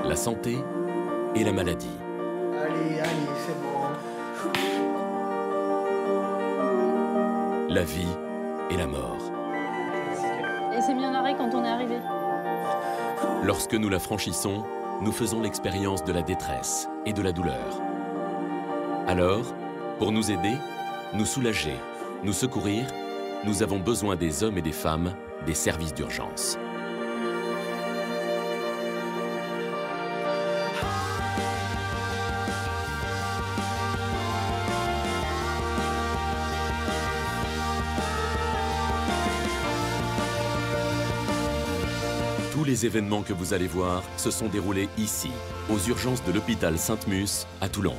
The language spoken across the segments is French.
la santé et la maladie. Allez, allez, c'est bon. La vie et la mort. Et c'est mis en arrêt quand on est arrivé. Lorsque nous la franchissons, nous faisons l'expérience de la détresse et de la douleur. Alors, pour nous aider, nous soulager, nous secourir, nous avons besoin des hommes et des femmes des services d'urgence. Tous les événements que vous allez voir se sont déroulés ici, aux urgences de l'hôpital Sainte-Musse à Toulon.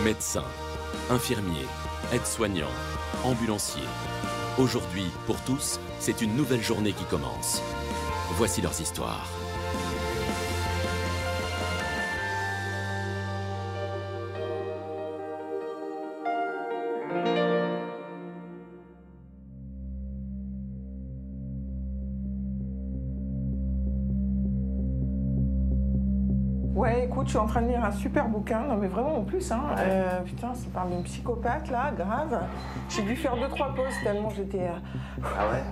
Médecins, infirmiers, aides-soignants, ambulanciers. Aujourd'hui, pour tous, c'est une nouvelle journée qui commence. Voici leurs histoires. Ouais, écoute, je suis en train de lire un super bouquin, non mais vraiment en plus, hein. Putain, ça parle d'une psychopathe là, grave. J'ai dû faire 2-3 pauses tellement j'étais... Ah ouais?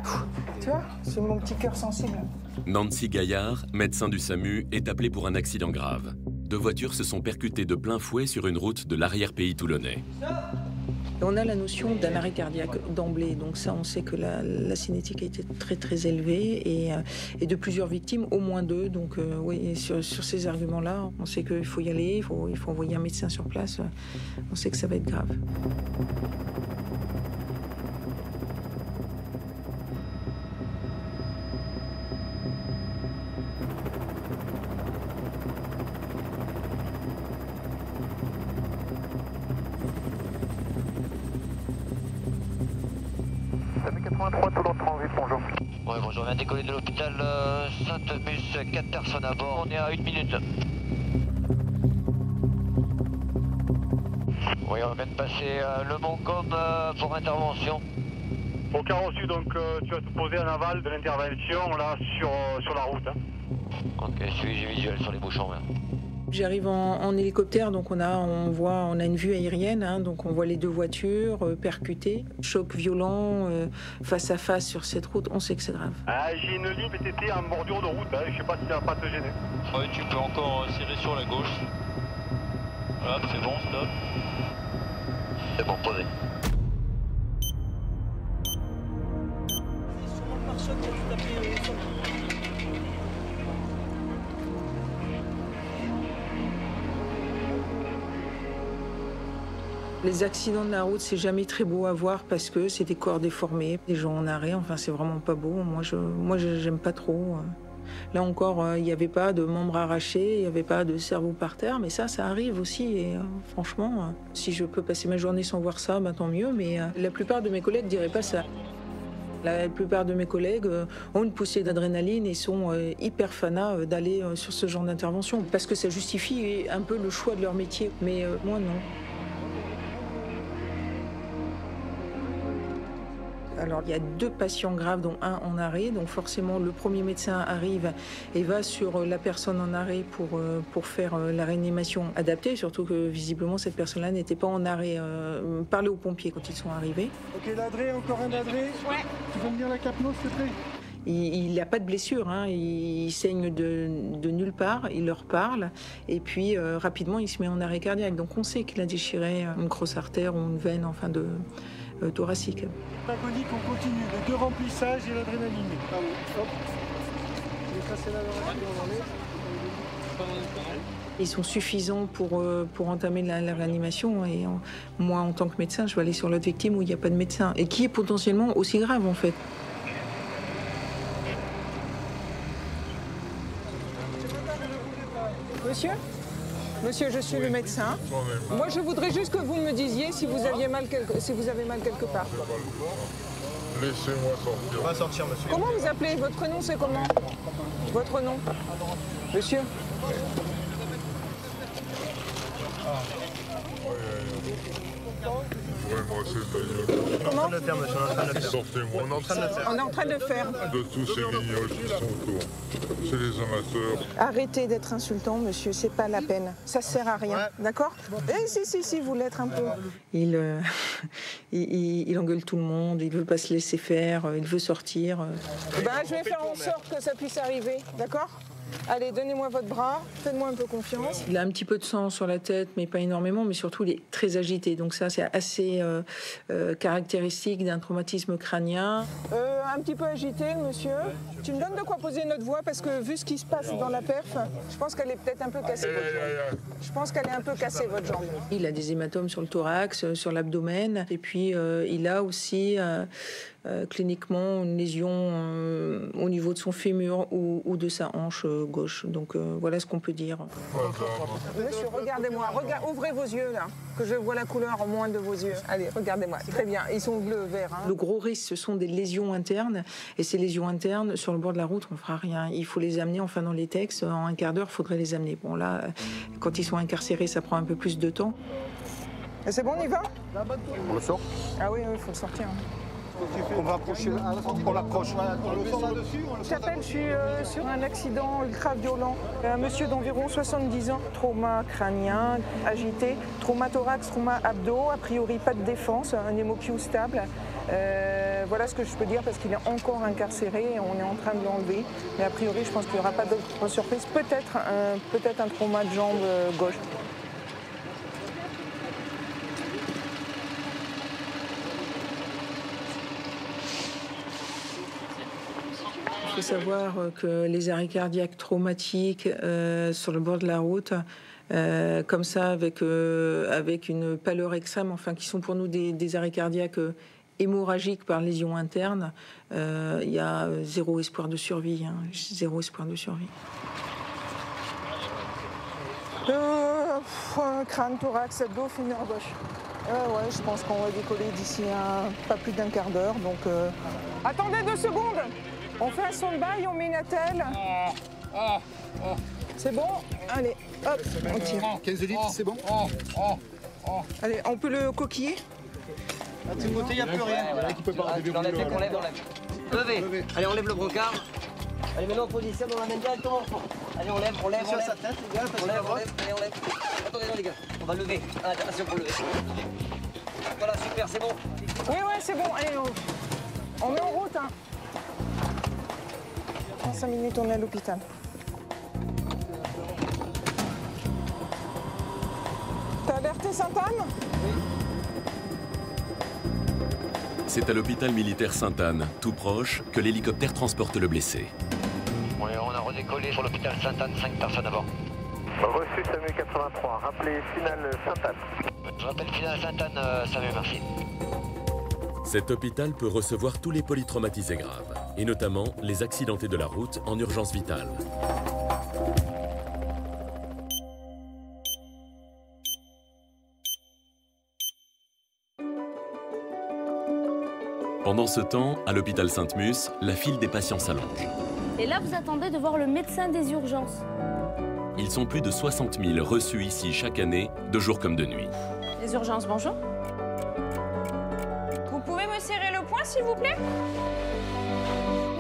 Tu vois, c'est mon petit cœur sensible. Nancy Gaillard, médecin du SAMU, est appelée pour un accident grave. 2 voitures se sont percutées de plein fouet sur une route de l'arrière-pays toulonnais. On a la notion d'un arrêt cardiaque d'emblée, donc ça on sait que la cinétique a été très élevée et de plusieurs victimes, au moins 2, donc oui, sur ces arguments-là, on sait qu'il faut y aller, il faut envoyer un médecin sur place, on sait que ça va être grave. Bonjour. Ouais, bonjour, on vient décoller de l'hôpital Sainte-Musse, 4 personnes à bord, on est à 1 minute. Oui, on vient de passer le Montcom pour intervention. Aucun reçu, donc tu vas te poser en aval de l'intervention là sur la route. Hein. Ok, suivi visuel sur les bouchons. Hein. J'arrive en hélicoptère, donc on a une vue aérienne, hein, donc on voit les 2 voitures percutées, choc violent face à face sur cette route, on sait que c'est grave. J'ai une ligne PTT en bordure de route, hein, je sais pas si ça va pas te gêner. Ouais, tu peux encore serrer sur la gauche. Voilà, c'est bon, stop. C'est bon, posé. Les accidents de la route, c'est jamais très beau à voir parce que c'est des corps déformés, des gens en arrêt, enfin c'est vraiment pas beau. Moi, j'aime pas trop. Là encore, il n'y avait pas de membres arrachés, il n'y avait pas de cerveau par terre, mais ça arrive aussi. Et franchement, si je peux passer ma journée sans voir ça, ben, tant mieux, mais la plupart de mes collègues ne diraient pas ça. La plupart de mes collègues ont une poussée d'adrénaline et sont hyper fanas d'aller sur ce genre d'intervention parce que ça justifie un peu le choix de leur métier, mais moi non. Alors, il y a 2 patients graves, dont un en arrêt. Donc, forcément, le premier médecin arrive et va sur la personne en arrêt pour faire la réanimation adaptée. Surtout que, visiblement, cette personne-là n'était pas en arrêt. Parler aux pompiers quand ils sont arrivés. Ok, l'adré, encore un adré. Ouais. Tu peux me dire la capno, s'il te plaît? Il n'a pas de blessure, hein. Il saigne de nulle part, il leur parle, et puis rapidement, il se met en arrêt cardiaque. Donc, on sait qu'il a déchiré une grosse artère ou une veine, enfin, thoracique. Agonique, on continue. Les 2 remplissages et l'adrénaline. Ah oui, hop. Je vais passer là dans Ils sont suffisants pour entamer la réanimation. Et moi, en tant que médecin, je vais aller sur l'autre victime où il n'y a pas de médecin. Et qui est potentiellement aussi grave, en fait. Monsieur, je suis le médecin. Moi, je voudrais juste que vous me disiez si vous avez mal quelque part. Laissez-moi sortir. On va sortir, monsieur. Comment vous appelez? Votre prénom, c'est comment? Votre nom? Monsieur? Vous pouvez me c'est le bagnole. On est en train de le faire, monsieur, on est en train de le faire. Sortez-moi, On est en train de le faire. de tous ces guignols qui sont autour. C'est les amateurs. Arrêtez d'être insultant, monsieur, c'est pas la peine. Ça sert à rien, d'accord? Eh si, vous l'êtes un peu. Il engueule tout le monde, il veut pas se laisser faire, il veut sortir. Je vais faire en sorte que ça puisse arriver, d'accord? Allez, donnez-moi votre bras, faites-moi un peu confiance. Il a un petit peu de sang sur la tête, mais pas énormément, mais surtout il est très agité. Donc ça, c'est assez caractéristique d'un traumatisme crânien. Un petit peu agité, le monsieur. Tu me donnes de quoi poser notre voix, parce que vu ce qui se passe dans la perf, je pense qu'elle est peut-être un peu cassée, votre jambe. Je pense qu'elle est un peu cassée, votre jambe. Il a des hématomes sur le thorax, sur l'abdomen, et puis il a aussi cliniquement une lésion au niveau de son fémur ou de sa hanche gauche. Donc voilà ce qu'on peut dire. Monsieur, regardez-moi, ouvrez vos yeux là, que je vois la couleur au moins de vos yeux. Allez, regardez-moi, très bien, ils sont bleu-vert. Hein. Le gros risque, ce sont des lésions internes, et ces lésions internes, sur le bord de la route, on ne fera rien. Il faut les amener, enfin dans les textes, en un quart d'heure, il faudrait les amener. Bon là, quand ils sont incarcérés, ça prend un peu plus de temps. Et c'est bon, on y va? On le sort? Ah oui, il faut le sortir. On va approcher, on l'approche. Je t'appelle, je suis sur un accident ultra violent. Un monsieur d'environ 70 ans, trauma crânien, agité, traumathorax, trauma abdo, a priori pas de défense, un hémoQ stable. Voilà ce que je peux dire parce qu'il est encore incarcéré et on est en train de l'enlever. Mais a priori, je pense qu'il n'y aura pas d'autres surprises. Peut-être un trauma de jambe gauche. Il faut savoir que les arrêts cardiaques traumatiques sur le bord de la route, comme ça, avec une pâleur extrême, enfin, qui sont pour nous des arrêts cardiaques hémorragiques par lésion interne, il y a zéro espoir de survie. Zéro espoir de survie. Crâne, thorax, abdos, fémur gauche. Ouais, je pense qu'on va décoller d'ici pas plus d'un quart d'heure. Donc, attendez 2 secondes. On fait un son de bail, on met une attelle. C'est bon? Allez, hop, on tire. 15 litres, c'est bon? Allez, on peut le coquiller? À de ce côté, il n'y a plus rien. On lève. Levez. Allez, on lève le brocard. Allez, maintenant, position, on l'amène directement. Allez, on lève. Sur sa tête, les gars, On lève. Attendez, non, les gars. On va lever. Attention pour lever. Voilà, super, c'est bon. Oui, c'est bon. Allez, on est en route. En 5 minutes, on est à l'hôpital. T'as alerté Sainte-Anne? Oui. C'est à l'hôpital militaire Sainte-Anne, tout proche, que l'hélicoptère transporte le blessé. On a redécollé sur l'hôpital Sainte-Anne, 5 personnes à bord. Reçu Samu 83, rappelez finale Sainte-Anne. Je rappelle finale Sainte-Anne, Samu, merci. Cet hôpital peut recevoir tous les polytraumatisés graves, et notamment les accidentés de la route en urgence vitale. Pendant ce temps, à l'hôpital Sainte-Mus, la file des patients s'allonge. Et là, vous attendez de voir le médecin des urgences. Ils sont plus de 60 000 reçus ici chaque année, de jour comme de nuit. Les urgences, bonjour. Vous pouvez me serrer le poing, s'il vous plaît?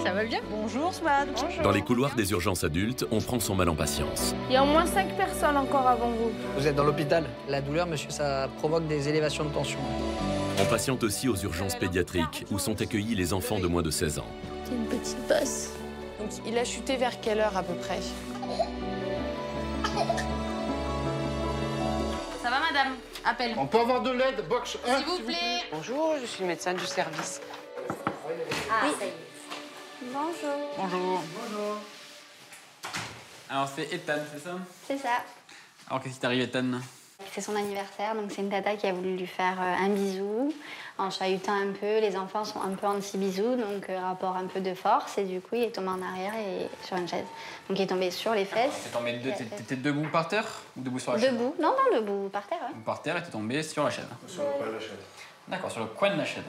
Ça va bien? Bonjour, Smad. Bonjour. Dans les couloirs des urgences adultes, on prend son mal en patience. Il y a au moins 5 personnes encore avant vous. Vous êtes dans l'hôpital. La douleur, monsieur, ça provoque des élévations de tension. On patiente aussi aux urgences pédiatriques, où sont accueillis les enfants de moins de 16 ans. C'est une petite bosse. Donc, il a chuté vers quelle heure, à peu près? Ça va, madame? Appel. On peut avoir de l'aide, box 1, S'il vous plaît. Bonjour, je suis le médecin du service. Ah, ça y est. Bonjour. Alors, c'est Ethan, c'est ça? C'est ça. Alors, qu'est-ce qui t'arrive, Ethan? C'est son anniversaire, donc c'est une tata qui a voulu lui faire un bisou. En chahutant un peu, les enfants sont un peu anti-bisou, donc rapport un peu de force. Et du coup, il est tombé en arrière et sur une chaise. Donc il est tombé sur les fesses. T'étais debout par terre ou debout sur la chaise? Debout, non, debout, par terre. Ouais. Par terre et t'es tombé sur la chaise. Sur le coin de la chaise. D'accord, sur le coin de la chaise.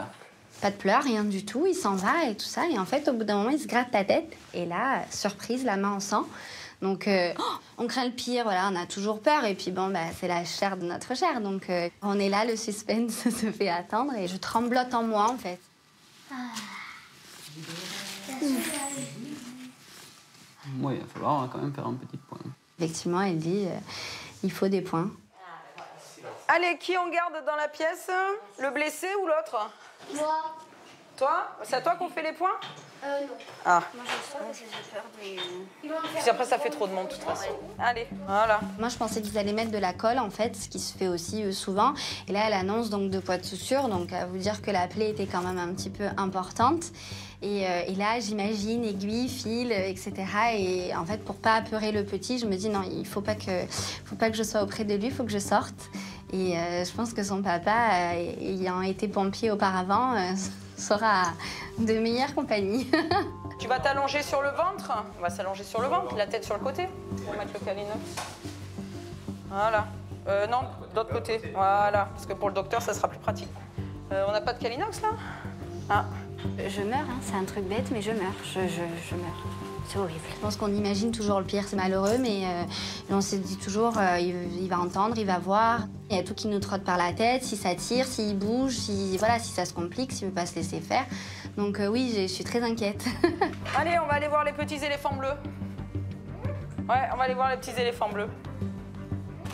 Pas de pleurs, rien du tout, il s'en va et tout ça. Et en fait, au bout d'un moment, il se gratte la tête. Et là, surprise, la main en sang. Donc, on craint le pire, voilà, on a toujours peur. Et puis, bon, c'est la chair de notre chair. Donc, on est là, le suspense se fait attendre. Et je tremblote en moi, en fait. Moi, il va falloir quand même faire un petit point. Effectivement, elle dit, il faut des points. Allez, qui on garde dans la pièce? Le blessé ou l'autre? Moi. Toi? C'est à toi qu'on fait les points? Non. Ah. Moi, je sens que j'ai peur des... Puis après, ça fait trop de monde, de toute façon. Allez, voilà. Moi, je pensais qu'ils allaient mettre de la colle, en fait, ce qui se fait aussi souvent. Et là, elle annonce donc 2 poids de suture, donc à vous dire que la plaie était quand même un petit peu importante. Et là, j'imagine aiguille, fil, etc. Et en fait, pour pas apeurer le petit, je me dis non, il faut pas que je sois auprès de lui, il faut que je sorte. Et je pense que son papa, ayant été pompier auparavant, sera de meilleure compagnie. Tu vas t'allonger sur le ventre. On va s'allonger sur le ventre, la tête sur le côté. On va mettre le calinox. Voilà. Non, d'autre côté. Voilà. Parce que pour le docteur, ça sera plus pratique. On n'a pas de calinox, là? Ah. Je meurs, hein. C'est un truc bête, mais je meurs. Je meurs. C'est horrible. Je pense qu'on imagine toujours le pire, c'est malheureux, mais on se dit toujours, il va entendre, il va voir. Il y a tout qui nous trotte par la tête, si ça tire, s'il bouge, si ça se complique, s'il ne veut pas se laisser faire. Donc oui, je suis très inquiète. Allez, on va aller voir les petits éléphants bleus. Ouais, on va aller voir les petits éléphants bleus.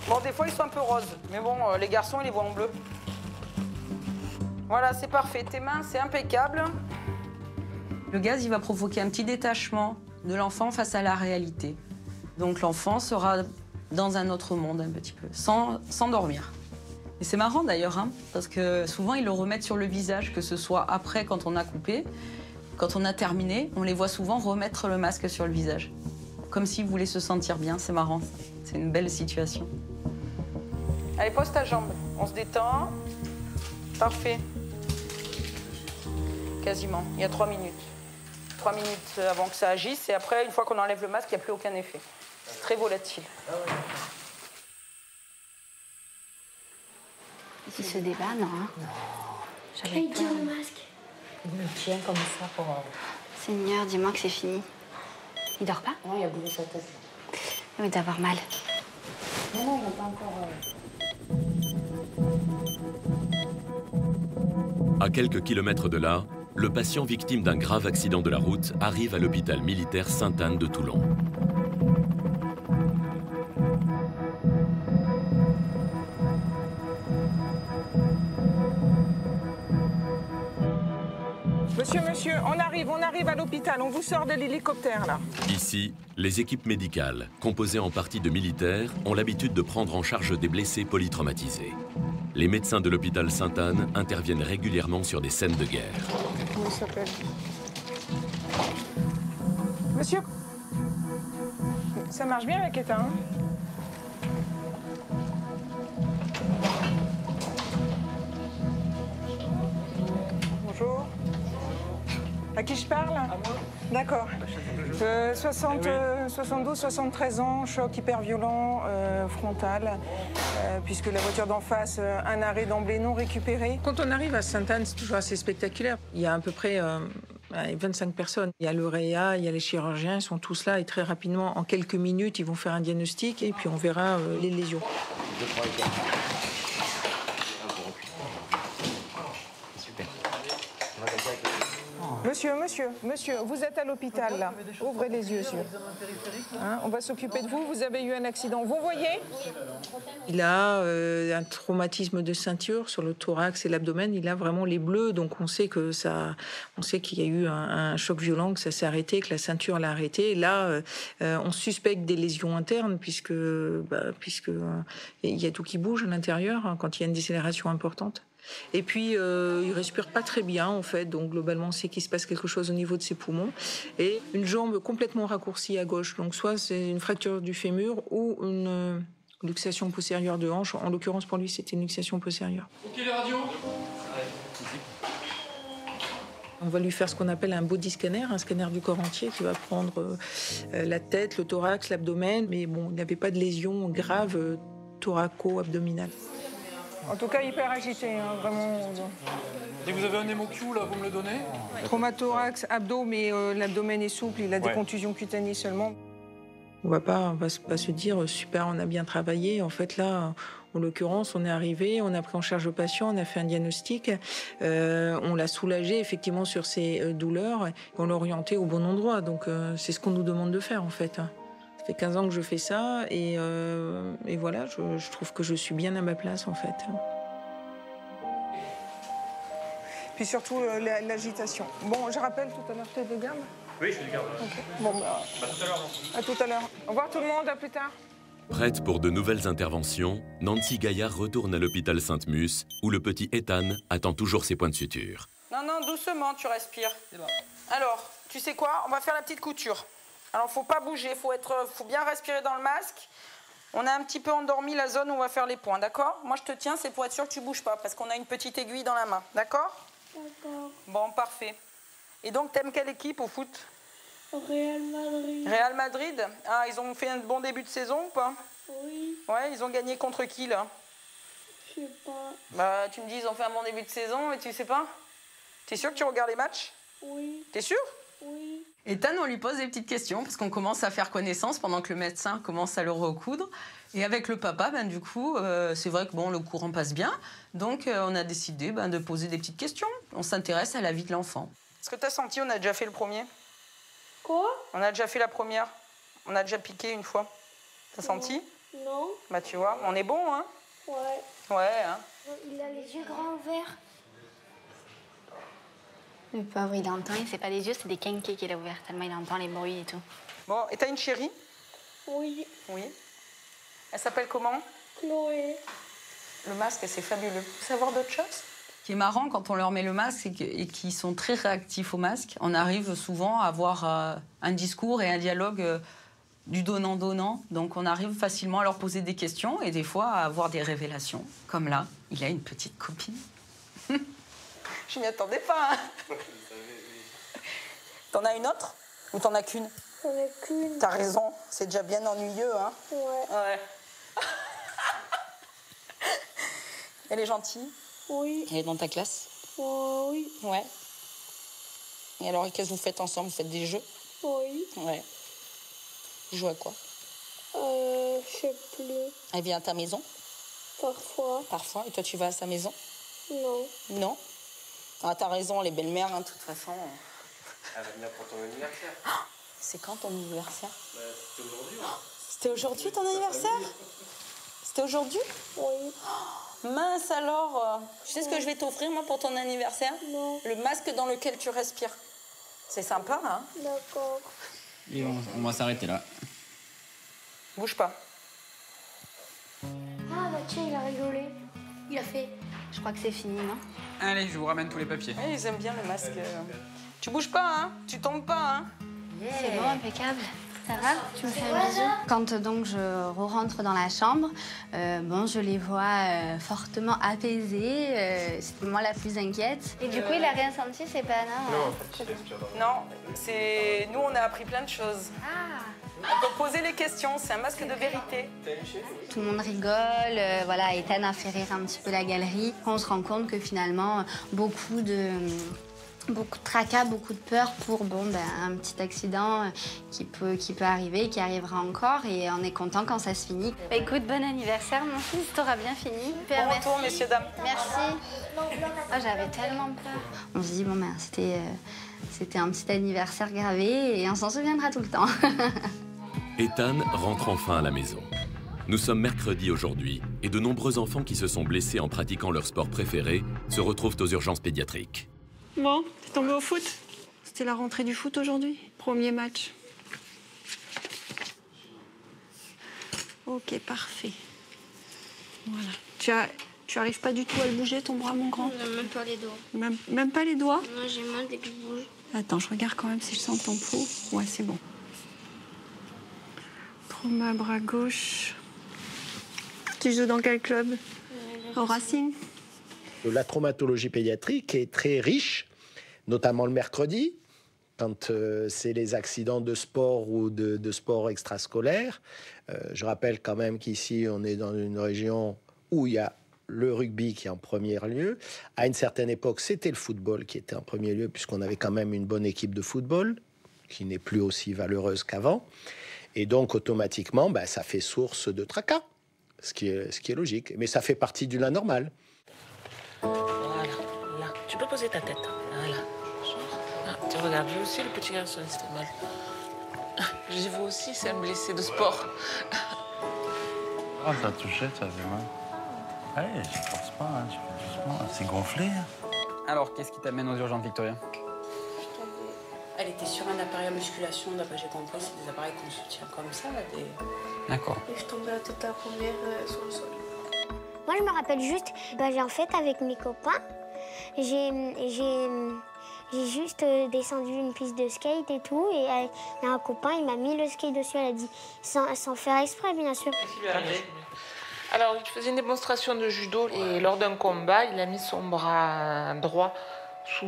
Bon, des fois, ils sont un peu roses, mais bon, les garçons, ils les voient en bleu. Voilà, c'est parfait. Tes mains, c'est impeccable. Le gaz, il va provoquer un petit détachement de l'enfant face à la réalité. Donc l'enfant sera dans un autre monde un petit peu, sans dormir. Et c'est marrant d'ailleurs, hein, parce que souvent ils le remettent sur le visage, que ce soit après quand on a coupé, quand on a terminé, on les voit souvent remettre le masque sur le visage. Comme s'ils voulaient se sentir bien, c'est marrant. C'est une belle situation. Allez, pose ta jambe. On se détend. Parfait. Quasiment. Il y a 3 minutes. 3 minutes avant que ça agisse. Et après, une fois qu'on enlève le masque, il n'y a plus aucun effet. C'est très volatile. Il se débat, non, hein? Il tire le masque. Il me tient comme ça pour... Seigneur, dis-moi que c'est fini. Il dort pas? Non, il a bougé sa tête. Il va d'avoir mal. Non, il n'a pas encore... À quelques kilomètres de là, le patient victime d'un grave accident de la route arrive à l'hôpital militaire Sainte-Anne de Toulon. Monsieur, on arrive à l'hôpital, on vous sort de l'hélicoptère, là. Ici, les équipes médicales, composées en partie de militaires, ont l'habitude de prendre en charge des blessés polytraumatisés. Les médecins de l'hôpital Sainte-Anne interviennent régulièrement sur des scènes de guerre. Comment il s'appelle? Monsieur, ça marche bien avec éteint, hein? Bonjour. À qui je parle? À moi. D'accord. 72, 73 ans, choc hyper violent, frontal, puisque la voiture d'en face, un arrêt d'emblée non récupéré. Quand on arrive à Sainte-Anne, c'est toujours assez spectaculaire. Il y a à peu près 25 personnes. Il y a le réa, il y a les chirurgiens, ils sont tous là et très rapidement, en quelques minutes, ils vont faire un diagnostic et puis on verra les lésions. Monsieur, vous êtes à l'hôpital, là. Ouvrez les yeux, monsieur. Hein, on va s'occuper de vous. Vous avez eu un accident. Vous voyez? Il a un traumatisme de ceinture sur le thorax et l'abdomen. Il a vraiment les bleus, donc on sait qu'il y a eu un choc violent, que ça s'est arrêté, que la ceinture l'a arrêté. Et là, on suspecte des lésions internes puisque il y a tout qui bouge à l'intérieur hein, quand il y a une décélération importante. Et puis, il respire pas très bien, en fait. Donc, globalement, on sait qu'il se passe quelque chose au niveau de ses poumons. Et une jambe complètement raccourcie à gauche. Donc, soit c'est une fracture du fémur ou une luxation postérieure de hanche. En l'occurrence, pour lui, c'était une luxation postérieure. Ok, les radios. On va lui faire ce qu'on appelle un body scanner, un scanner du corps entier qui va prendre la tête, le thorax, l'abdomen. Mais bon, il n'avait pas de lésion grave thoraco-abdominale. En tout cas, hyper agité, hein, vraiment. Dès que vous avez un hémocu, là, vous me le donnez? Traumathorax, abdo, mais l'abdomen est souple, il a des contusions cutanées seulement. On va pas se dire super, on a bien travaillé. En fait, là, en l'occurrence, on est arrivé, on a pris en charge le patient, on a fait un diagnostic, on l'a soulagé effectivement sur ses douleurs, et on l'a orienté au bon endroit. Donc, c'est ce qu'on nous demande de faire en fait. Ça fait 15 ans que je fais ça et voilà, je trouve que je suis bien à ma place en fait. Puis surtout l'agitation. Bon, je rappelle tout à l'heure, tu es de garde ? Oui, je suis de garde. Okay. Bon, bah, tout à l'heure. À tout à l'heure. Au revoir tout le monde, à plus tard. Prête pour de nouvelles interventions, Nancy Gaillard retourne à l'hôpital Sainte-Musse, où le petit Ethan attend toujours ses points de suture. Non, non, doucement, tu respires. C'est bon. Alors, tu sais quoi? On va faire la petite couture. Alors, faut pas bouger, faut bien respirer dans le masque. On a un petit peu endormi la zone où on va faire les points, d'accord? Moi, je te tiens, c'est pour être sûr que tu bouges pas, parce qu'on a une petite aiguille dans la main, d'accord? D'accord. Bon, parfait. Et donc, t'aimes quelle équipe au foot? Real Madrid. Real Madrid? Ah, ils ont fait un bon début de saison ou pas? Oui. Ouais, ils ont gagné contre qui, là? Je sais pas. Bah, tu me dis, ils ont fait un bon début de saison et tu sais pas? T'es sûr que tu regardes les matchs? Oui. T'es sûr? Oui. Ethan, on lui pose des petites questions parce qu'on commence à faire connaissance pendant que le médecin commence à le recoudre. Et avec le papa, du coup, c'est vrai que le courant passe bien. Donc, on a décidé de poser des petites questions. On s'intéresse à la vie de l'enfant. Est-ce que t'as senti, on a déjà fait le premier? Quoi? On a déjà fait la première. On a déjà piqué une fois. T'as senti? Non. Bah, tu vois, on est bon, hein? Ouais. Ouais, hein? Il a les yeux grands ouverts. Le pauvre, il entend, c'est pas des yeux, c'est des quinquets qu'il a ouverts, tellement il entend les bruits et tout. Bon, et t'as une chérie? Oui. Oui. Elle s'appelle comment? Chloé. Le masque, c'est fabuleux. Vous savoir d'autres choses? Ce qui est marrant quand on leur met le masque et qu'ils sont très réactifs au masque, on arrive souvent à avoir un discours et un dialogue du donnant-donnant. Donc on arrive facilement à leur poser des questions et des fois à avoir des révélations. Comme là, il a une petite copine. Je m'y attendais pas. Hein. T'en as une autre? Ou t'en as qu'une? J'en ai qu'une. T'as raison, c'est déjà bien ennuyeux, hein? Ouais. Elle est gentille? Oui. Elle est dans ta classe? Oui. Ouais. Et alors, qu'est-ce que vous faites ensemble? Vous faites des jeux? Oui. Ouais. Vous jouez à quoi? Je sais plus. Elle vient à ta maison? Parfois. Parfois. Et toi, tu vas à sa maison? Non. Non? Ah, t'as raison, les belles-mères, de toute façon. Elle va venir pour ton anniversaire. C'est quand ton anniversaire? C'était aujourd'hui. C'était aujourd'hui ton anniversaire? C'était aujourd'hui? Oui. Oh, mince alors. Tu sais ce que je vais t'offrir, moi, pour ton anniversaire? Non. Le masque dans lequel tu respires. C'est sympa, hein? D'accord. Et on va s'arrêter là. Bouge pas. Ah bah tiens, il a rigolé. Il a fait. Je crois que c'est fini, non? Allez, je vous ramène tous les papiers. Ouais, ils aiment bien le masque. Tu bouges pas, hein? Tu tombes pas, hein? C'est bon, impeccable. Ça va? Tu me fais un bisou? Quand donc je rentre dans la chambre, je les vois fortement apaisés. C'était moi la plus inquiète. Et du coup, il a rien senti, c'est pas Non, c'est... Nous, on a appris plein de choses. Ah. On peut poser les questions, c'est un masque de vérité. Tout le monde rigole, voilà, Ethan a fait rire un petit peu la galerie. On se rend compte que finalement, beaucoup de tracas, beaucoup de peur pour un petit accident qui peut arriver, qui arrivera encore, et on est content quand ça se finit. Bah, écoute, bon anniversaire mon fils, t'auras bien fini. Bon retour, messieurs, dames. Merci. Oh, j'avais tellement peur. On se dit, c'était un petit anniversaire gravé et on s'en souviendra tout le temps. Ethan rentre enfin à la maison. Nous sommes mercredi aujourd'hui et de nombreux enfants qui se sont blessés en pratiquant leur sport préféré se retrouvent aux urgences pédiatriques. Bon, t'es tombé au foot? C'était la rentrée du foot aujourd'hui, premier match. Ok, parfait. Voilà. Tu arrives pas du tout à le bouger, ton bras, mon grand? Non, même pas les doigts. Même pas les doigts? Moi, j'ai mal dès que je bouge. Attends, je regarde quand même si je sens ton pouls. Ouais, c'est bon. Trauma bras gauche. Tu joues dans quel club? Au Racing? La traumatologie pédiatrique est très riche, notamment le mercredi, quand c'est les accidents de sport ou de sport extrascolaire. Je rappelle quand même qu'ici, on est dans une région où il y a le rugby qui est en premier lieu. À une certaine époque, c'était le football qui était en premier lieu, puisqu'on avait quand même une bonne équipe de football, qui n'est plus aussi valeureuse qu'avant. Et donc, automatiquement, ça fait source de tracas, ce qui est logique. Mais ça fait partie du normal. Voilà, là. Tu peux poser ta tête. Voilà. Ah, tu regardes, lui aussi, le petit garçon, il fait mal. Je vous aussi, c'est un blessé de sport. Ah, t'as touché, ça fait mal. Allez, je force pas, hein, tu fais doucement, c'est gonflé. Alors, qu'est-ce qui t'amène aux urgences, Victoria? Elle était sur un appareil à musculation, d'après j'ai compris, c'est des appareils qu'on soutient comme ça, là, des... D'accord. Et je tombais à tête la première sur le sol. Moi, je me rappelle juste, en fait, avec mes copains, j'ai juste descendu une piste de skate et tout, et il y a un copain, il m'a mis le skate dessus, elle a dit, sans faire exprès, bien sûr. Alors, il faisait une démonstration de judo et lors d'un combat, il a mis son bras droit sous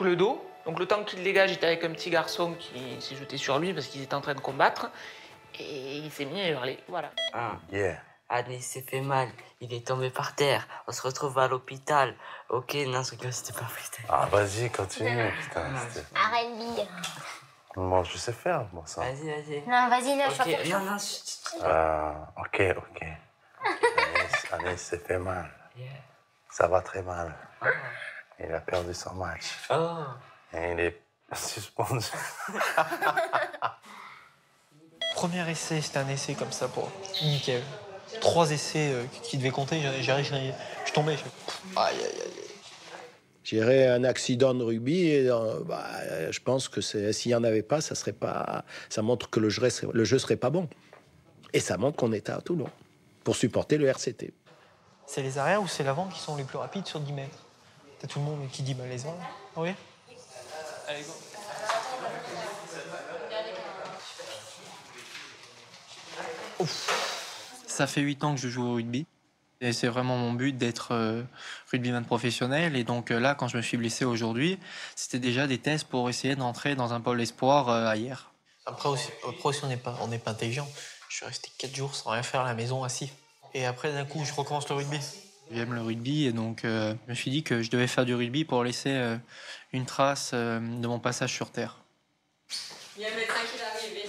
le dos. Donc le temps qu'il dégage, il était avec un petit garçon qui s'est jeté sur lui parce qu'ils étaient en train de combattre. Et il s'est mis à hurler, voilà. Ah, yeah. Annie s'est fait mal, il est tombé par terre, on se retrouve à l'hôpital. Ok, non, ce gars, c'était pas putain. Ah, vas-y, continue, putain. Arrête de dire. Moi, je sais faire, moi, ça. Vas-y, vas-y. Non, vas-y, là, okay. je Non, ok. Annie s'est fait mal. Yeah. Ça va très mal. Oh. Il a perdu son match. Oh. Et il est suspendu. Premier essai, c'était un essai comme ça pour nickel. 3 essais qui devaient compter, je tombais. Aïe, aïe, aïe. J'irais un accident de rugby et je pense que s'il n'y en avait pas, ça montre que le jeu serait pas bon. Et ça montre qu'on était à Toulon pour supporter le RCT. C'est les arrières ou c'est l'avant qui sont les plus rapides sur 10 mètres? T'as tout le monde qui dit les arrières. Oui. Allez, go. Ouf. Ça fait 8 ans que je joue au rugby. Et c'est vraiment mon but d'être rugbyman professionnel. Et donc là, quand je me suis blessé aujourd'hui, c'était déjà des tests pour essayer d'entrer dans un pôle espoir ailleurs. Après, aussi on n'est pas intelligent. Je suis resté 4 jours sans rien faire à la maison, assis. Et après, d'un coup, je recommence le rugby. J'aime le rugby et donc je me suis dit que je devais faire du rugby pour laisser une trace de mon passage sur Terre. Il y a un médecin qui va arriver.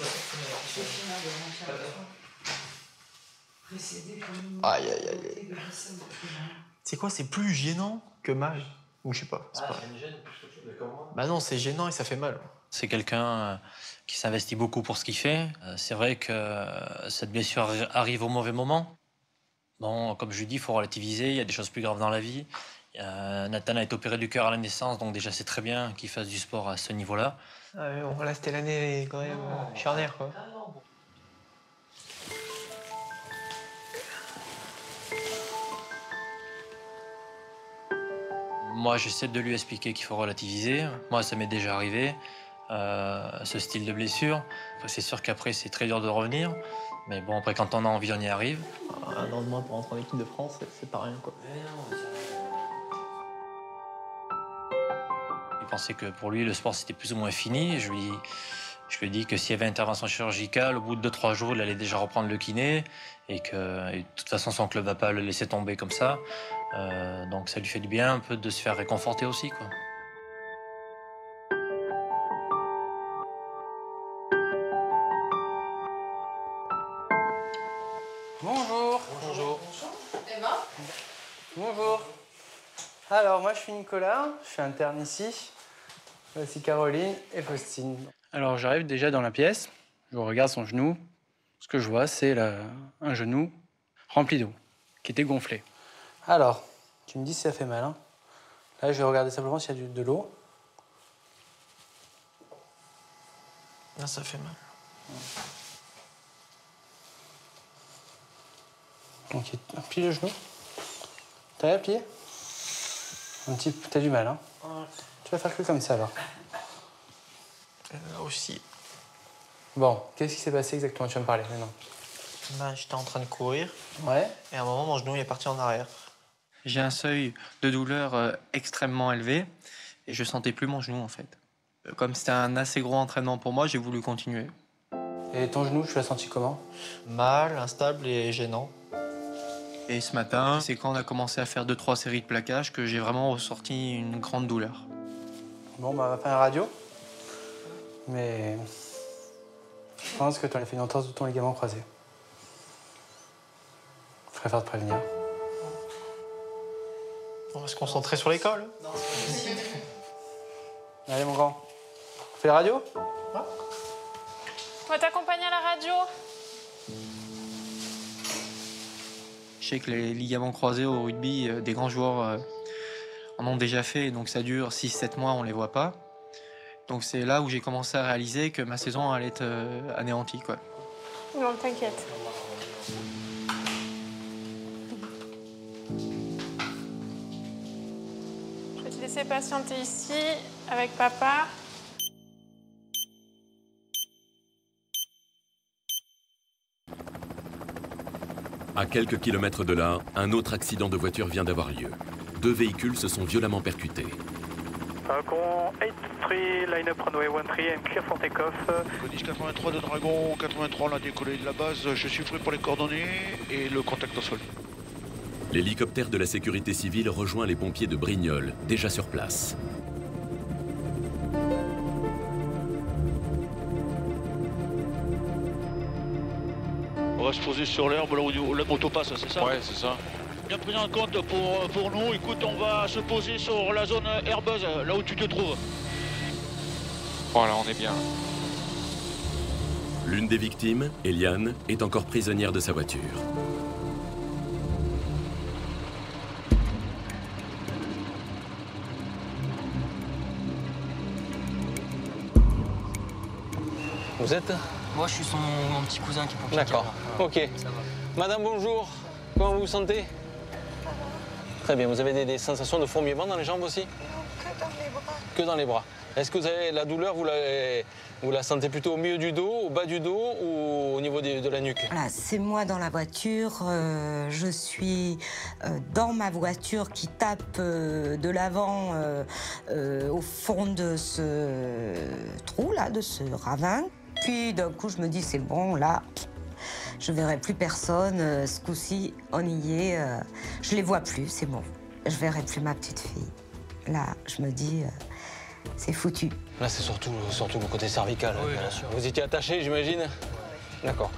Aïe, aïe, aïe. C'est quoi, c'est plus gênant que mal? Ou je sais pas, c'est pas... Bah non, c'est gênant et ça fait mal. C'est quelqu'un qui s'investit beaucoup pour ce qu'il fait. C'est vrai que cette blessure arrive au mauvais moment. Bon, comme je lui dis, il faut relativiser, il y a des choses plus graves dans la vie. Nathan a été opéré du cœur à la naissance, donc déjà c'est très bien qu'il fasse du sport à ce niveau-là. Ah ouais, bon, là c'était l'année quand même charnière, quoi. Moi, j'essaie de lui expliquer qu'il faut relativiser. Moi, ça m'est déjà arrivé, ce style de blessure. C'est sûr qu'après, c'est très dur de revenir. Mais bon, après, quand on a envie, on y arrive. Un an de moins pour rentrer en équipe de France, c'est pas rien, quoi. Il pensait que pour lui, le sport, c'était plus ou moins fini. Je lui ai dit que s'il y avait intervention chirurgicale, au bout de 2-3 jours, il allait déjà reprendre le kiné. Et de toute façon, son club ne va pas le laisser tomber comme ça. Donc ça lui fait du bien un peu de se faire réconforter aussi, quoi. Bonjour. Bonjour. Emma. Bonjour. Alors, moi, je suis Nicolas, je suis interne ici. Voici Caroline et Faustine. Alors, j'arrive déjà dans la pièce, je regarde son genou. Ce que je vois, c'est un genou rempli d'eau, qui était gonflé. Alors, tu me dis si ça fait mal, hein. Là, je vais regarder simplement s'il y a de l'eau. Là, ça fait mal. Ok, plie le genou. T'as plié? Un petit peu, t'as du mal, hein. Ouais. Tu vas faire que comme ça, alors. Là aussi. Bon, qu'est-ce qui s'est passé exactement? Tu vas me parler maintenant. Bah, j'étais en train de courir. Ouais. Et à un moment, mon genou est parti en arrière. J'ai un seuil de douleur extrêmement élevé et je sentais plus mon genou, en fait. Comme c'était un assez gros entraînement pour moi, j'ai voulu continuer. Et ton genou, tu l'as senti comment? Mal, instable et gênant. Et ce matin, c'est quand on a commencé à faire 2-3 séries de plaquages que j'ai vraiment ressorti une grande douleur. Bon, bah, on va faire un radio. Mais Je pense que tu as fait une entorse de ton ligament croisé. Je préfère te prévenir. On va se concentrer sur l'école. Allez, mon grand. On fait la radio? On va t'accompagner à la radio. Je sais que les ligaments croisés au rugby, des grands joueurs en ont déjà fait, donc ça dure 6-7 mois, on ne les voit pas. Donc c'est là où j'ai commencé à réaliser que ma saison allait être anéantie, quoi. Non, t'inquiète. Je vais te laisser patienter ici avec papa. À quelques kilomètres de là, un autre accident de voiture vient d'avoir lieu. 2 véhicules se sont violemment percutés. Falcon 83, line-up runway 13 and clear for take-off. Codis 83 de Dragon, 83 on a décollé de la base, je suis prêt pour les coordonnées et le contact au sol. L'hélicoptère de la sécurité civile rejoint les pompiers de Brignoles, déjà sur place. On va se poser sur l'herbe là où la moto passe, c'est ça? Ouais, c'est ça. Bien pris en compte pour nous, écoute, on va se poser sur la zone herbeuse, là où tu te trouves. Voilà, on est bien. L'une des victimes, Eliane, est encore prisonnière de sa voiture. Vous êtes? Moi, je suis mon petit cousin qui est pompier. D'accord, ok. Madame, bonjour. Comment vous vous sentez? Très bien, vous avez des sensations de fourmillement dans les jambes aussi? Que dans les bras. Que dans les bras. Est-ce que vous avez la douleur, vous la sentez plutôt au milieu du dos, au bas du dos ou au niveau de la nuque? Voilà, c'est moi dans la voiture. Je suis dans ma voiture qui tape de l'avant au fond de ce trou-là, de ce ravin. Puis d'un coup, je me dis, c'est bon, là, je verrai plus personne. Ce coup-ci, on y est. Je les vois plus, c'est bon. Je verrai plus ma petite fille. Là, je me dis, c'est foutu. Là, c'est surtout le côté cervical. Oui, bien sûr. Vous étiez attaché, j'imagine? D'accord.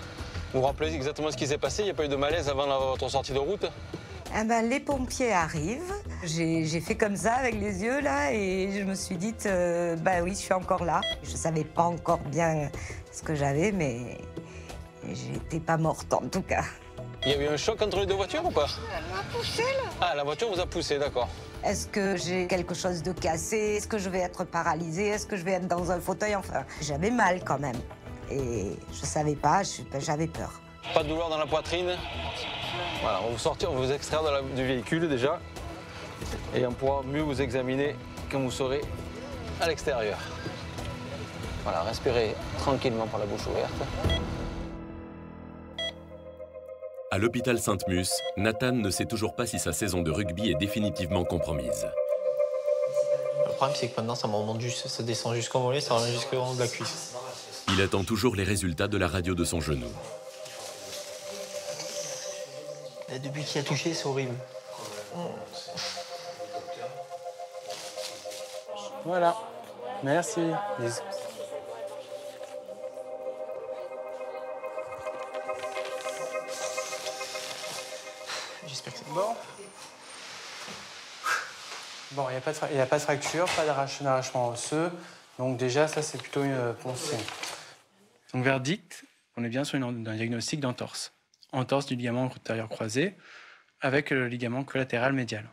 Vous vous rappelez exactement ce qui s'est passé? Il n'y a pas eu de malaise avant votre sortie de route? Eh ben, les pompiers arrivent. J'ai fait comme ça avec les yeux, là, et je me suis dit, bah oui, je suis encore là. Je ne savais pas encore bien ce que j'avais, mais j'étais pas morte, en tout cas. Il y a eu un choc entre les deux voitures ou pas? Elle m'a poussé, là. Ah, la voiture vous a poussé, d'accord. Est-ce que j'ai quelque chose de cassé? Est-ce que je vais être paralysée? Est-ce que je vais être dans un fauteuil? Enfin, j'avais mal quand même. Et je savais pas, j'avais peur. Pas de douleur dans la poitrine? Voilà, on va vous sortir, on va vous extraire du véhicule déjà. Et on pourra mieux vous examiner quand vous serez à l'extérieur. Voilà, respirez tranquillement par la bouche ouverte. À l'hôpital Sainte-Mus, Nathan ne sait toujours pas si sa saison de rugby est définitivement compromise. Le problème, c'est que maintenant, ça me remonte juste, ça descend jusqu'au mollet, ça remonte jusqu'au haut de la cuisse. Il attend toujours les résultats de la radio de son genou. Et depuis qu'il a touché, c'est horrible. Voilà. Merci. Bisous. J'espère que c'est bon. Bon, il n'y a pas de fracture, pas d'arrachement osseux. Donc déjà, ça, c'est plutôt bon signe. Donc verdict, on est bien sur un diagnostic d'entorse. Entorse du ligament antérieur croisé avec le ligament collatéral médial.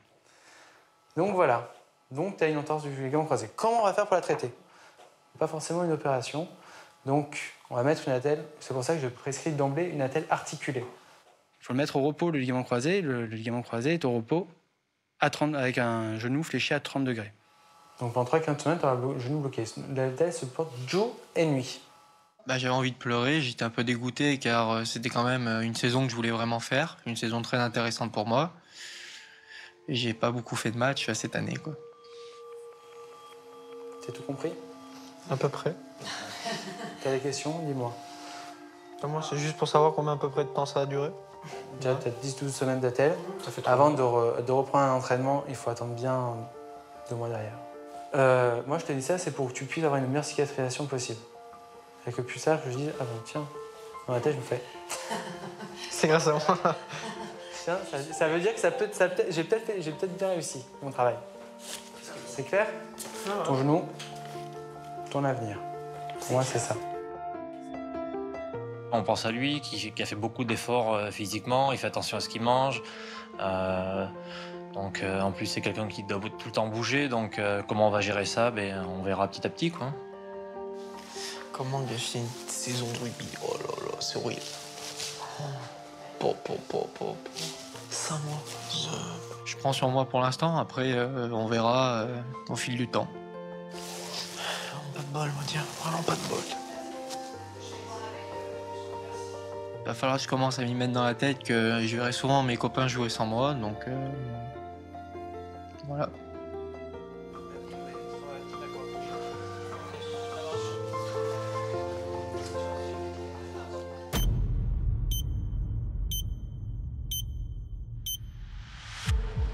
Donc voilà. Donc tu as une entorse du ligament croisé. Comment on va faire pour la traiter? Pas forcément une opération. Donc on va mettre une attelle. C'est pour ça que je prescris d'emblée une attelle articulée. Il faut le mettre au repos, le ligament croisé. Le ligament croisé est au repos avec un genou fléchi à 30 degrés. Donc pendant 3-15 semaines, tu auras le genou bloqué. L'attelle se porte jour et nuit. J'avais envie de pleurer, j'étais un peu dégoûté car c'était quand même une saison que je voulais vraiment faire, une saison très intéressante pour moi. Et j'ai pas beaucoup fait de matchs cette année, quoi. T'as tout compris? À peu près. T'as des questions? Dis-moi. Moi, c'est juste pour savoir combien à peu près de temps ça a duré. Déjà, tu as 10-12 semaines d'attelle. Avant de reprendre un entraînement, il faut attendre bien 2 mois derrière. Moi, je te dis ça, c'est pour que tu puisses avoir une meilleure cicatrisation possible. Avec le pulsar, je dis, ah bon, tiens, dans la tête, je me fais. C'est grâce à moi. Tiens, ça veut dire que j'ai peut-être bien réussi mon travail. C'est clair? Ton genou, ton avenir. Pour moi, c'est ça. On pense à lui, qui a fait beaucoup d'efforts physiquement, il fait attention à ce qu'il mange. Donc, en plus, c'est quelqu'un qui doit tout le temps bouger. Donc, comment on va gérer ça? On verra petit à petit, quoi. Comment gâcher une saison de rugby? Oh là là, c'est horrible. 5 mois. Je prends sur moi pour l'instant, après on verra au fil du temps. Pas de bol, moi, tiens, vraiment pas de bol. Il va falloir que je commence à m'y mettre dans la tête que je verrai souvent mes copains jouer sans moi, donc voilà.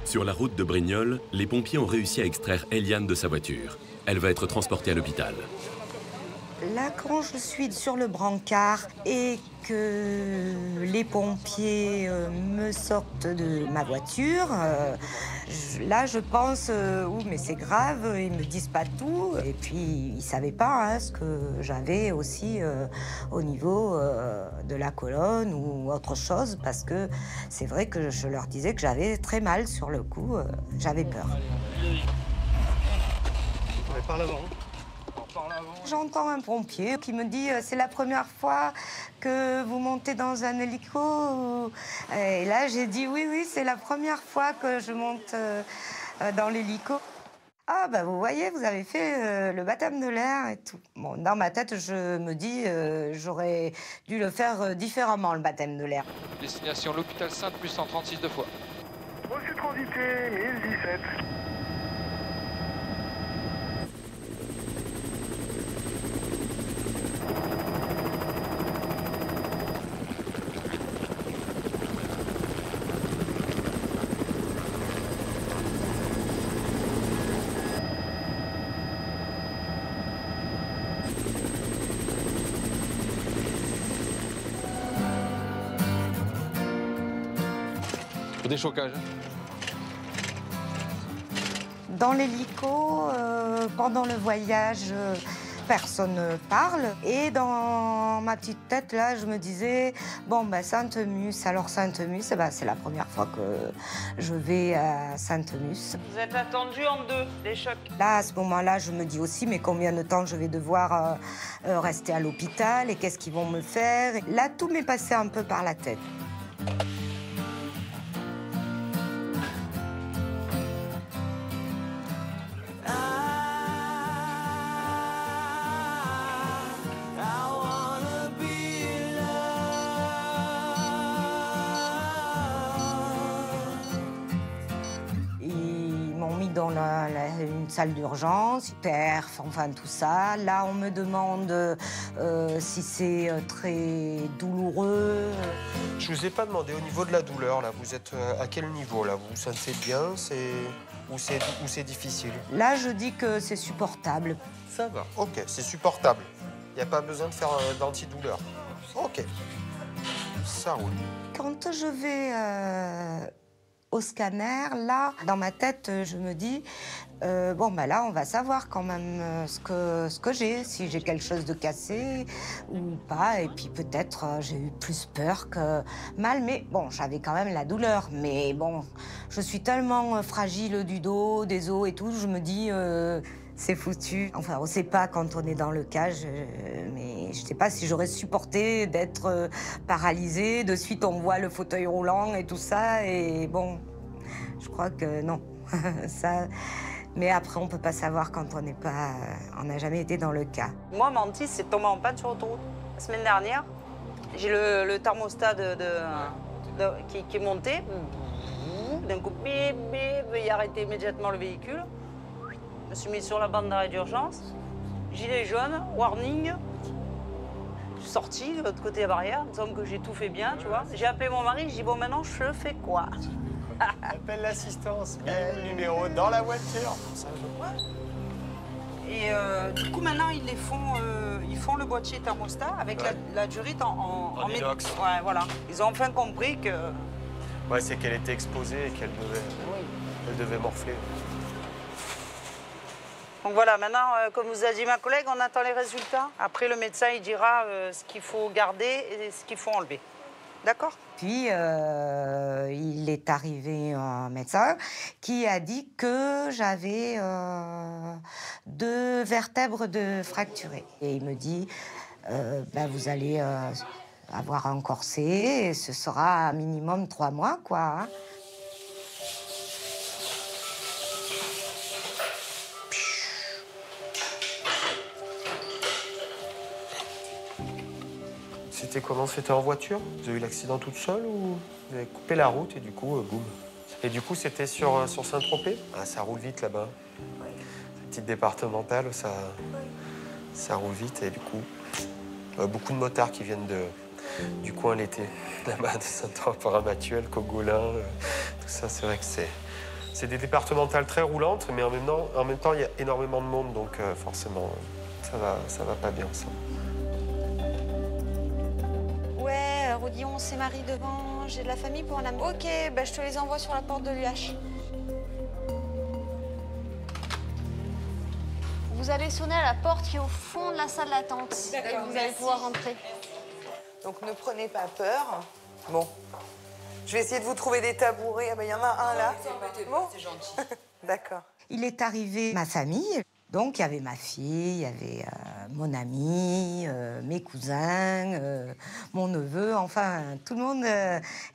Sur la route de Brignoles, les pompiers ont réussi à extraire Eliane de sa voiture. Elle va être transportée à l'hôpital. Là, quand je suis sur le brancard et que les pompiers me sortent de ma voiture, là, je pense, mais c'est grave, ils me disent pas tout. Et puis, ils savaient pas ce que j'avais aussi au niveau de la colonne ou autre chose, parce que c'est vrai que je leur disais que j'avais très mal sur le coup, j'avais peur. Par l'avant. J'entends un pompier qui me dit c'est la première fois que vous montez dans un hélico. Et là, j'ai dit oui, c'est la première fois que je monte dans l'hélico. Ah, bah vous voyez, vous avez fait le baptême de l'air et tout. Bon, dans ma tête, je me dis j'aurais dû le faire différemment, le baptême de l'air. Destination l'hôpital Sainte, plus 136 deux fois. Reçu transité, 1017. Déchocage. Dans l'hélico, pendant le voyage, personne ne parle. Et dans ma petite tête, là, je me disais, bon, Sainte-Mus. Alors Sainte-Mus, c'est la première fois que je vais à Sainte-Mus. Vous êtes attendu en deux, les chocs. Là, à ce moment-là, je me dis aussi, mais combien de temps je vais devoir rester à l'hôpital et qu'est-ce qu'ils vont me faire? Et là, tout m'est passé un peu par la tête. Dans une salle d'urgence, perf, enfin tout ça. Là, on me demande si c'est très douloureux. Je vous ai pas demandé au niveau de la douleur, là, vous êtes à quel niveau, là? Vous vous sentez bien, ou c'est difficile? Là, je dis que c'est supportable. Ça va, ok, c'est supportable. Il n'y a pas besoin de faire d'antidouleur. Ok, ça roule. Quand je vais au scanner, là, dans ma tête, je me dis, là, on va savoir quand même ce que j'ai, si j'ai quelque chose de cassé ou pas. Et puis peut-être j'ai eu plus peur que mal, mais bon, j'avais quand même la douleur. Mais bon, je suis tellement fragile du dos, des os et tout, je me dis, c'est foutu. Enfin, on sait pas quand on est dans le cage, mais je sais pas si j'aurais supporté d'être paralysée. De suite, on voit le fauteuil roulant et tout ça, et bon, je crois que non. Ça... Mais après, on peut pas savoir quand on n'est pas... on n'a jamais été dans le cas. Moi, Mantis, c'est tombé en panne sur l'autoroute. La semaine dernière, j'ai le thermostat qui est monté. D'un coup, bip, bip, veuillez arrêter immédiatement le véhicule. Je me suis mis sur la bande d'arrêt d'urgence. Gilet jaune, warning. Je suis sortie de l'autre côté de la barrière, il me semble que j'ai tout fait bien, tu vois. J'ai appelé mon mari, j'ai dit, bon, maintenant, je fais quoi? Appelle l'assistance, numéro dans la voiture. Et du coup, maintenant, ils font le boîtier thermostat avec la durite en inox. Ouais, voilà. Ils ont enfin compris que... Ouais, c'est qu'elle était exposée et qu'elle devait morfler. Donc voilà, maintenant, comme vous a dit ma collègue, on attend les résultats. Après, le médecin, il dira ce qu'il faut garder et ce qu'il faut enlever. D'accord? Puis, il est arrivé un médecin qui a dit que j'avais 2 vertèbres de fracturées. Et il me dit, vous allez avoir un corset et ce sera un minimum 3 mois, quoi. Hein. C'était comment? C'était en voiture? Vous avez eu l'accident toute seule ou vous avez coupé la route et du coup, boum. Et du coup, c'était sur Saint-Tropez? Ah, ça roule vite là-bas. Cette petite départementale, ça roule vite et du coup, beaucoup de motards qui viennent du coin l'été. Là-bas, de Saint-Tropez, Cogolin, tout ça, c'est vrai que c'est des départementales très roulantes, mais en même temps, il y a énormément de monde, donc forcément, ça va pas bien, ça. Ouais, Rodillon, c'est Marie devant. J'ai de la famille pour un ami. Ok, je te les envoie sur la porte de l'UH. Vous allez sonner à la porte qui est au fond de la salle d'attente. D'accord, vous allez pouvoir rentrer. Donc ne prenez pas peur. Bon, je vais essayer de vous trouver des tabourets. Ah ben, il y en a un là. Bon, c'est gentil. D'accord. Il est arrivé ma famille. Donc, il y avait ma fille, il y avait mon ami, mes cousins, mon neveu. Enfin, tout le monde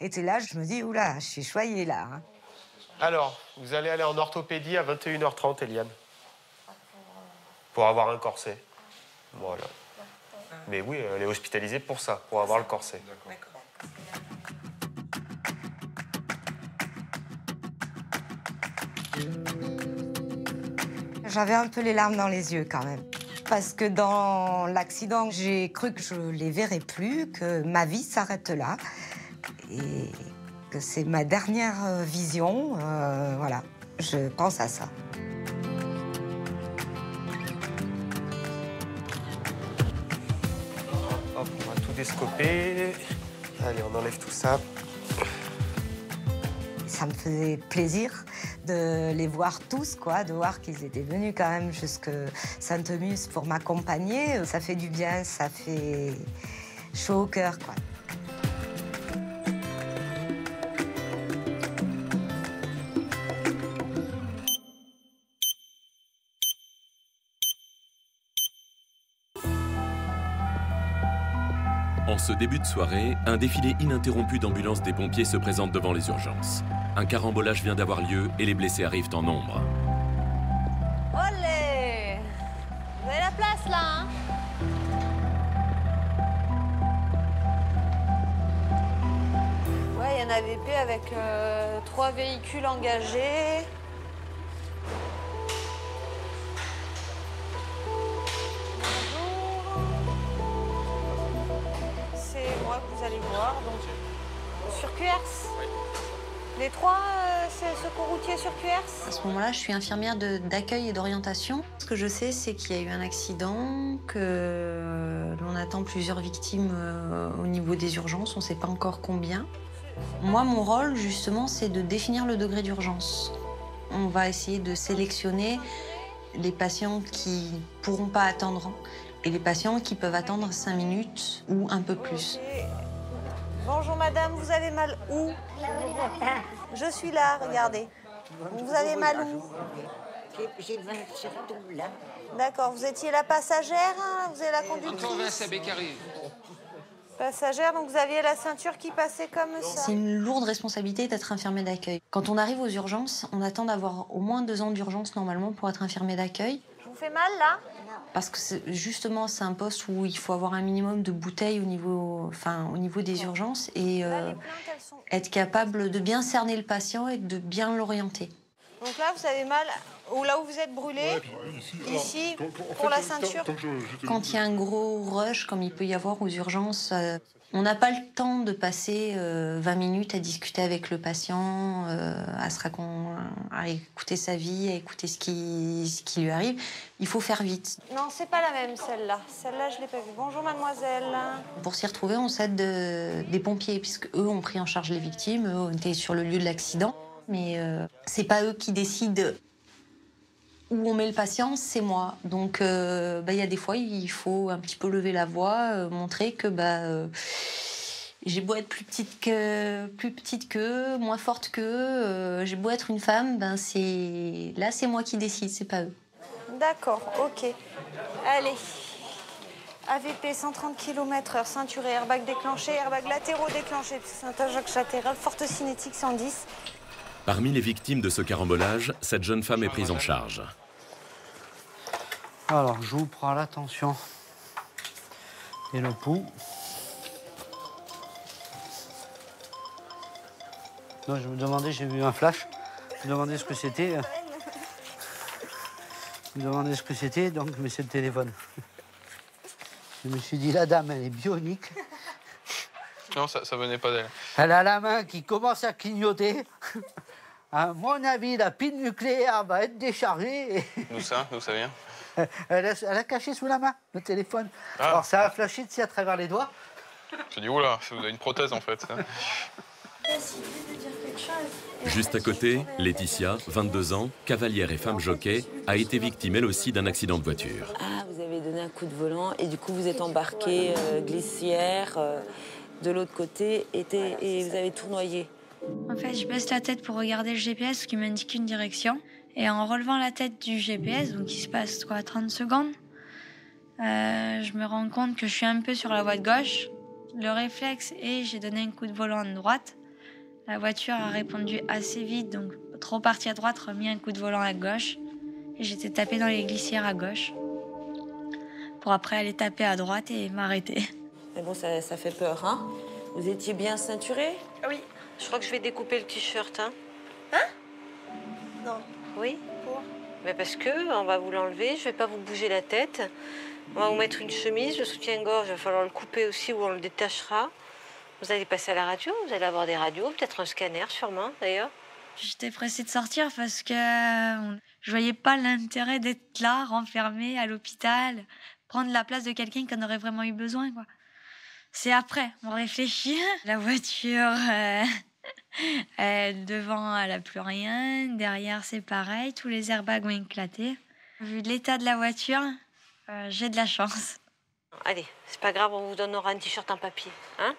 était là. Je me dis, oula, je suis choyée là. Hein. Alors, vous allez aller en orthopédie à 21h30, Eliane. Pour avoir un corset. Voilà. Mais oui, elle est hospitalisée pour ça, pour avoir le corset. D'accord. J'avais un peu les larmes dans les yeux quand même. Parce que dans l'accident, j'ai cru que je ne les verrais plus, que ma vie s'arrête là. Et que c'est ma dernière vision. Voilà, je pense à ça. Hop, on va tout descoper. Allez, on enlève tout ça. Ça me faisait plaisir de les voir tous, quoi, de voir qu'ils étaient venus quand même jusque Sainte-Muse pour m'accompagner. Ça fait du bien, ça fait chaud au cœur, quoi. En ce début de soirée, un défilé ininterrompu d'ambulances des pompiers se présente devant les urgences. Un carambolage vient d'avoir lieu et les blessés arrivent en nombre. Olé! Vous avez la place là, hein? Ouais, il y a un AVP avec 3 véhicules engagés. Vous allez voir, donc sur QRS. Oui. Les 3, c'est secours routier sur QRS. À ce moment-là, je suis infirmière d'accueil et d'orientation. Ce que je sais, c'est qu'il y a eu un accident, que l'on attend plusieurs victimes au niveau des urgences, on ne sait pas encore combien. Moi, mon rôle, justement, c'est de définir le degré d'urgence. On va essayer de sélectionner les patients qui ne pourront pas attendre et les patients qui peuvent attendre 5 minutes ou un peu plus. Bonjour madame, vous avez mal où? Je suis là, regardez. Vous avez mal où? J'ai mal surtout là. D'accord, vous étiez la passagère, hein? Vous êtes la conductrice? Passagère, donc vous aviez la ceinture qui passait comme ça. C'est une lourde responsabilité d'être infirmier d'accueil. Quand on arrive aux urgences, on attend d'avoir au moins 2 ans d'urgence normalement pour être infirmier d'accueil. Je vous fais mal là? Parce que justement, c'est un poste où il faut avoir un minimum de bouteilles au niveau des urgences et être capable de bien cerner le patient et de bien l'orienter. Donc là, vous avez mal, ou là où vous êtes brûlé, ici, pour la ceinture. Quand il y a un gros rush, comme il peut y avoir aux urgences, on n'a pas le temps de passer 20 minutes à discuter avec le patient, à écouter sa vie, à écouter ce qui lui arrive. Il faut faire vite. Non, c'est pas la même, celle-là. Celle-là, je l'ai pas vue. Bonjour, mademoiselle. Pour s'y retrouver, on s'aide des pompiers, puisque eux ont pris en charge les victimes, eux ont été sur le lieu de l'accident. Mais c'est pas eux qui décident où on met le patient, c'est moi. Donc y a des fois, il faut un petit peu lever la voix, montrer que j'ai beau être plus petite qu'eux, moins forte qu'eux, j'ai beau être une femme, c'est moi qui décide, c'est pas eux. D'accord, ok. Allez. AVP 130 km/h, ceinturé, airbag déclenché, airbag latéraux déclenché, c'est un ajox latéral, forte cinétique 110. Parmi les victimes de ce carambolage, cette jeune femme est prise en charge. Alors, je vous prends la tension et le pouls. Non, je me demandais, j'ai vu un flash. Je me demandais ce que c'était. Donc, mais c'est le téléphone. Je me suis dit, la dame, elle est bionique. Non, ça venait pas d'elle. Elle a la main qui commence à clignoter. À mon avis, la pile nucléaire va être déchargée. D'où ça vient? Elle a caché sous la main le téléphone. Ah. Alors ça a flashé de à travers les doigts. J'ai dit, oula, vous avez une prothèse en fait. Juste à côté, Laetitia, 22 ans, cavalière et femme jockey, a été victime elle aussi d'un accident de voiture. Ah, vous avez donné un coup de volant et du coup vous êtes embarqué glissière de l'autre côté et vous avez tournoyé. En fait, je baisse la tête pour regarder le GPS qui m'indique une direction. Et en relevant la tête du GPS, donc il se passe 30 secondes, je me rends compte que je suis un peu sur la voie de gauche. Le réflexe est, j'ai donné un coup de volant à droite. La voiture a répondu assez vite, donc trop parti à droite, remis un coup de volant à gauche. Et j'étais tapée dans les glissières à gauche. Pour après aller taper à droite et m'arrêter. Mais bon, ça fait peur, hein? Vous étiez bien ceinturé? Oui. Je crois que je vais découper le t-shirt, hein? Non. Oui? Mais parce que on va vous l'enlever, je vais pas vous bouger la tête. On va vous mettre une chemise, le soutien-gorge, il va falloir le couper aussi ou on le détachera. Vous allez passer à la radio, vous allez avoir des radios, peut-être un scanner sûrement d'ailleurs. J'étais pressée de sortir parce que je voyais pas l'intérêt d'être là, renfermée à l'hôpital, prendre la place de quelqu'un qui en aurait vraiment eu besoin, quoi. C'est après, on réfléchit. La voiture, devant, elle n'a plus rien. Derrière, c'est pareil. Tous les airbags ont éclaté. Vu l'état de la voiture, j'ai de la chance. Allez, c'est pas grave, on vous donnera un t-shirt en papier, hein?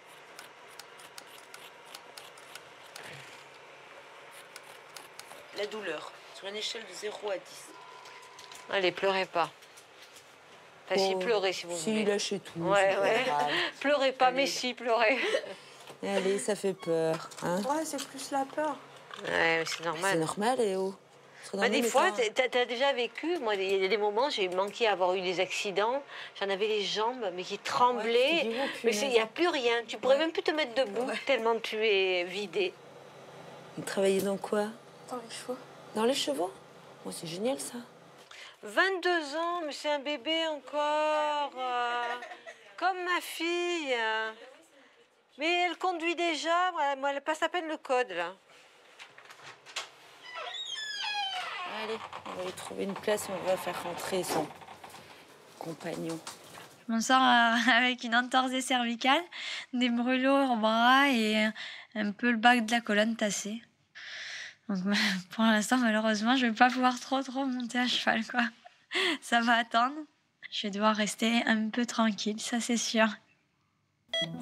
La douleur, sur une échelle de 0 à 10. Allez, pleurez pas. Enfin, si, pleurez si vous voulez. Si, lâchez tout. Ouais. Pleurez pas, mais si, pleurez. Allez, ça fait peur. Hein? Ouais, c'est plus la peur. Ouais, mais c'est normal. C'est normal, Léo. Des fois, t'as déjà vécu. Moi, il y a des moments, j'ai manqué à avoir eu des accidents. J'en avais les jambes, mais qui tremblaient. Mais il n'y a plus rien. Tu pourrais même plus te mettre debout, tellement tu es vidé. Vous travaillez dans quoi? Dans les chevaux. Dans les chevaux? Oh, c'est génial, ça. 22 ans, mais c'est un bébé encore. Comme ma fille. Mais elle conduit déjà. Moi, elle passe à peine le code, là. Allez, on va lui trouver une place, on va faire rentrer son compagnon. Je m'en sors avec une entorse des cervicales, des brûlures au bras et un peu le bas de la colonne tassé. Donc pour l'instant, malheureusement, je vais pas pouvoir trop monter à cheval, quoi. Ça va attendre. Je vais devoir rester un peu tranquille, ça c'est sûr.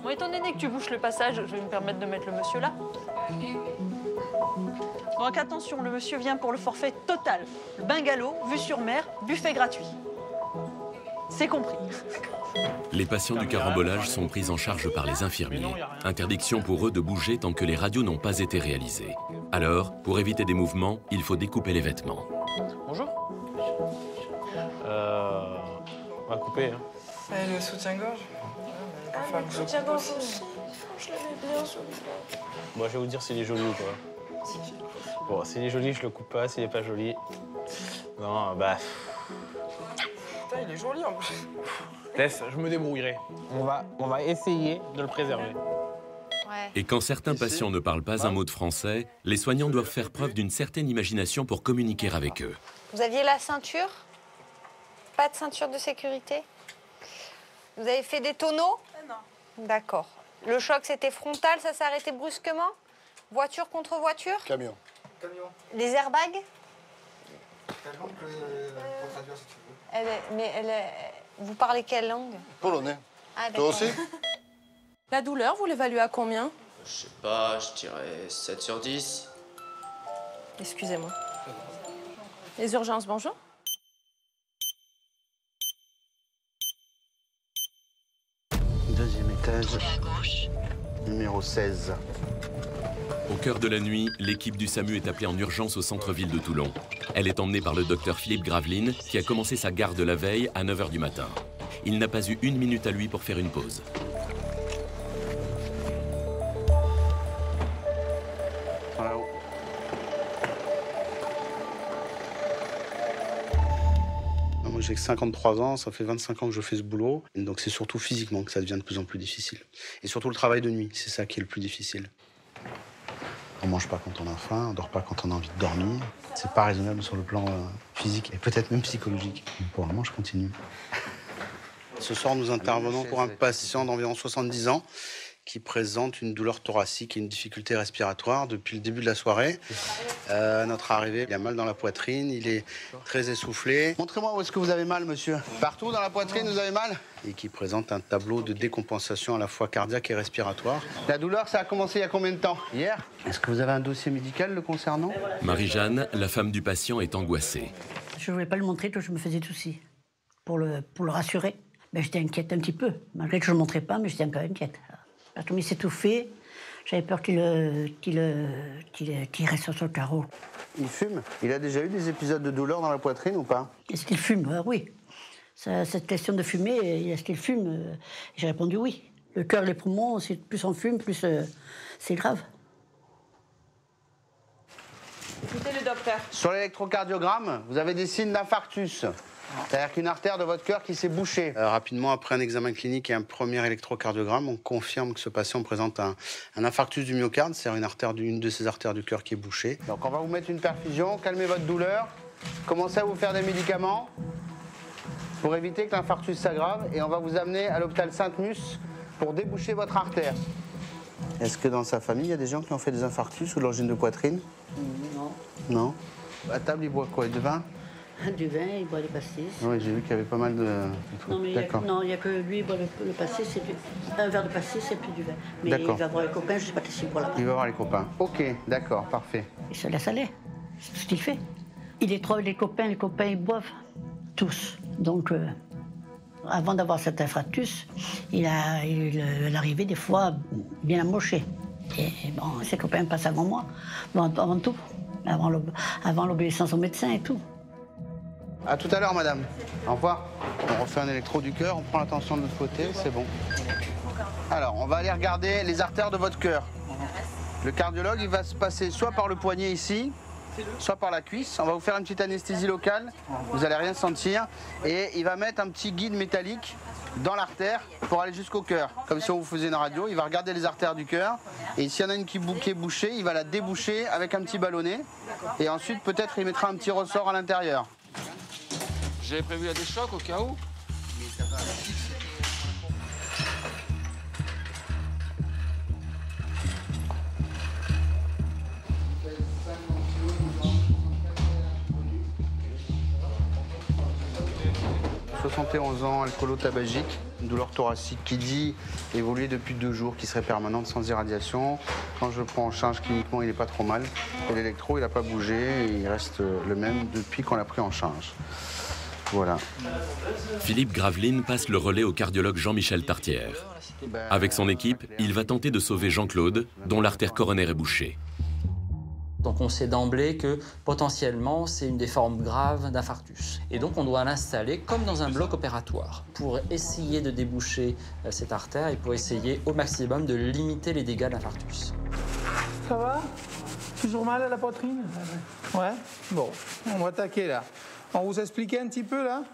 Bon, étant donné que tu bouches le passage, je vais me permettre de mettre le monsieur là. Donc attention, le monsieur vient pour le forfait total. Le bungalow, vue sur mer, buffet gratuit. C'est compris. Les patients du carambolage sont pris en charge par les infirmiers. Interdiction pour eux de bouger tant que les radios n'ont pas été réalisées. Alors, pour éviter des mouvements, il faut découper les vêtements. Bonjour. On va couper. Hein. Et le soutien-gorge? Le soutien-gorge aussi. Je l'avais bien celui-là. Moi, je vais vous dire s'il est joli ou pas. Bon, s'il est joli, je le coupe pas. S'il est pas joli, non, bah. Putain, il est joli en plus. Laisse, je me débrouillerai. On va essayer de le préserver. Et quand certains patients ne parlent pas un mot de français, les soignants doivent faire preuve d'une certaine imagination pour communiquer avec eux. Vous aviez la ceinture? Pas de ceinture de sécurité? Vous avez fait des tonneaux? Non. D'accord. Le choc, c'était frontal, ça s'est arrêté brusquement? Voiture contre voiture? Camion. Les airbags? Vous parlez quelle langue? Polonais. Ah, toi aussi? La douleur, vous l'évaluez à combien? Je sais pas, je dirais 7 sur 10. Excusez-moi. Les urgences, bonjour. Deuxième étage, numéro 16. Au cœur de la nuit, l'équipe du SAMU est appelée en urgence au centre-ville de Toulon. Elle est emmenée par le docteur Philippe Graveline, qui a commencé sa garde la veille à 9 h du matin. Il n'a pas eu une minute à lui pour faire une pause. Moi, j'ai 53 ans, ça fait 25 ans que je fais ce boulot. Donc c'est surtout physiquement que ça devient de plus en plus difficile. Et surtout le travail de nuit, c'est ça qui est le plus difficile. On mange pas quand on a faim, on dort pas quand on a envie de dormir. C'est pas raisonnable sur le plan physique et peut-être même psychologique. Mais pour le moment, je continue. Ce soir, nous intervenons pour un patient d'environ 70 ans qui présente une douleur thoracique et une difficulté respiratoire depuis le début de la soirée. À notre arrivée, il a mal dans la poitrine, il est très essoufflé. Montrez-moi où est-ce que vous avez mal, monsieur. Partout dans la poitrine, vous avez mal? Et qui présente un tableau de décompensation à la fois cardiaque et respiratoire. La douleur, ça a commencé il y a combien de temps? Hier? Est-ce que vous avez un dossier médical le concernant? Marie-Jeanne, la femme du patient, est angoissée. Je ne voulais pas le montrer, que je me faisais souci. Pour le rassurer. Ben, j'étais inquiète un petit peu. Malgré que je ne le montrais pas, mais j'étais un peu inquiète. Parce qu'il s'étouffait, j'avais peur qu'il reste sur le carreau. Il fume? Il a déjà eu des épisodes de douleur dans la poitrine ou pas? Est-ce qu'il fume? Oui. Cette question de fumer, est-ce qu'il fume? J'ai répondu oui. Le cœur et les poumons, plus on fume, plus c'est grave. Écoutez le docteur. Sur l'électrocardiogramme, vous avez des signes d'infarctus. C'est-à-dire qu'une artère de votre cœur qui s'est bouchée. Rapidement, après un examen clinique et un premier électrocardiogramme, on confirme que ce patient présente un infarctus du myocarde, c'est-à-dire une de ces artères du cœur qui est bouchée. Donc on va vous mettre une perfusion, calmer votre douleur, commencer à vous faire des médicaments pour éviter que l'infarctus s'aggrave et on va vous amener à l'hôpital Sainte-Mus pour déboucher votre artère. Est-ce que dans sa famille, il y a des gens qui ont fait des infarctus ou de l'angine de poitrine? Non. Non? À table, il boit quoi? Du vin? Du vin, il boit des pastis. Oui, j'ai vu qu'il y avait pas mal de... Non, mais il n'y a que lui, il boit le pastis, un verre de pastis et puis du vin. Mais il va voir les copains, je ne sais pas qu'est-ce qu'il boit là-bas. Il va voir les copains. Ok, d'accord, parfait. Il se laisse aller, c'est tout ce qu'il fait. Il est trop avec les copains ils boivent, tous. Donc, avant d'avoir cet infarctus, il arrivait des fois bien amoché. Et bon, ses copains passent avant moi, avant tout, avant l'obéissance au médecin et tout. À tout à l'heure, madame. Au revoir. On refait un électro du cœur, on prend la tension de l'autre côté, c'est bon. Alors, on va aller regarder les artères de votre cœur. Le cardiologue, il va se passer soit par le poignet ici, soit par la cuisse. On va vous faire une petite anesthésie locale, vous n'allez rien sentir. Et il va mettre un petit guide métallique dans l'artère pour aller jusqu'au cœur. Comme si on vous faisait une radio, il va regarder les artères du cœur. Et s'il y en a une qui est bouchée, il va la déboucher avec un petit ballonnet. Et ensuite, peut-être, il mettra un petit ressort à l'intérieur. J'avais prévu des chocs au cas où. « 71 ans, alcoolo-tabagique, une douleur thoracique qui dit évoluer depuis 2 jours, qui serait permanente sans irradiation. Quand je le prends en charge cliniquement, il n'est pas trop mal. Et l'électro, il n'a pas bougé, il reste le même depuis qu'on l'a pris en charge. » Voilà. Philippe Graveline passe le relais au cardiologue Jean-Michel Tartière. Avec son équipe, il va tenter de sauver Jean-Claude, dont l'artère coronaire est bouchée. Donc on sait d'emblée que potentiellement c'est une des formes graves d'infarctus. Et donc on doit l'installer comme dans un bloc opératoire pour essayer de déboucher cette artère et pour essayer au maximum de limiter les dégâts de l'infarctus. Ça va? Toujours mal à la poitrine? Ouais. Bon, on va attaquer là. On vous expliquait un petit peu là?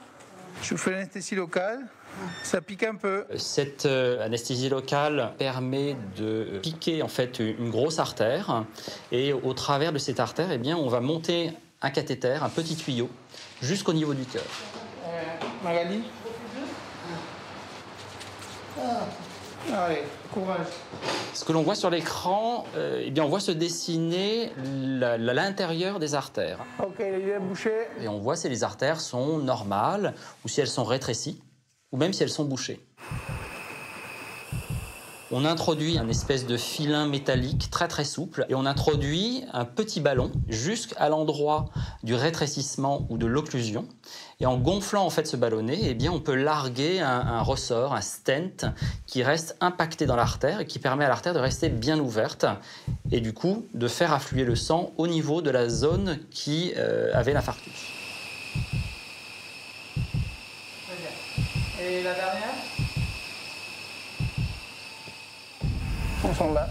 Je vous fais l'anesthésie locale. Ça pique un peu. Cette anesthésie locale permet de piquer en fait une grosse artère et au travers de cette artère, eh bien, on va monter un cathéter, un petit tuyau, jusqu'au niveau du cœur. Magali? Allez, courage. Ce que l'on voit sur l'écran, eh bien, on voit se dessiner l'intérieur des artères. Ok, les yeux bouchés. Et on voit si les artères sont normales ou si elles sont rétrécies, ou même si elles sont bouchées. On introduit un espèce de filin métallique très très souple et on introduit un petit ballon jusqu'à l'endroit du rétrécissement ou de l'occlusion. Et en gonflant en fait ce ballonnet, eh bien, on peut larguer un ressort, un stent qui reste impacté dans l'artère et qui permet à l'artère de rester bien ouverte et du coup de faire affluer le sang au niveau de la zone qui avait l'infarctus. Et la dernière? On s'en va.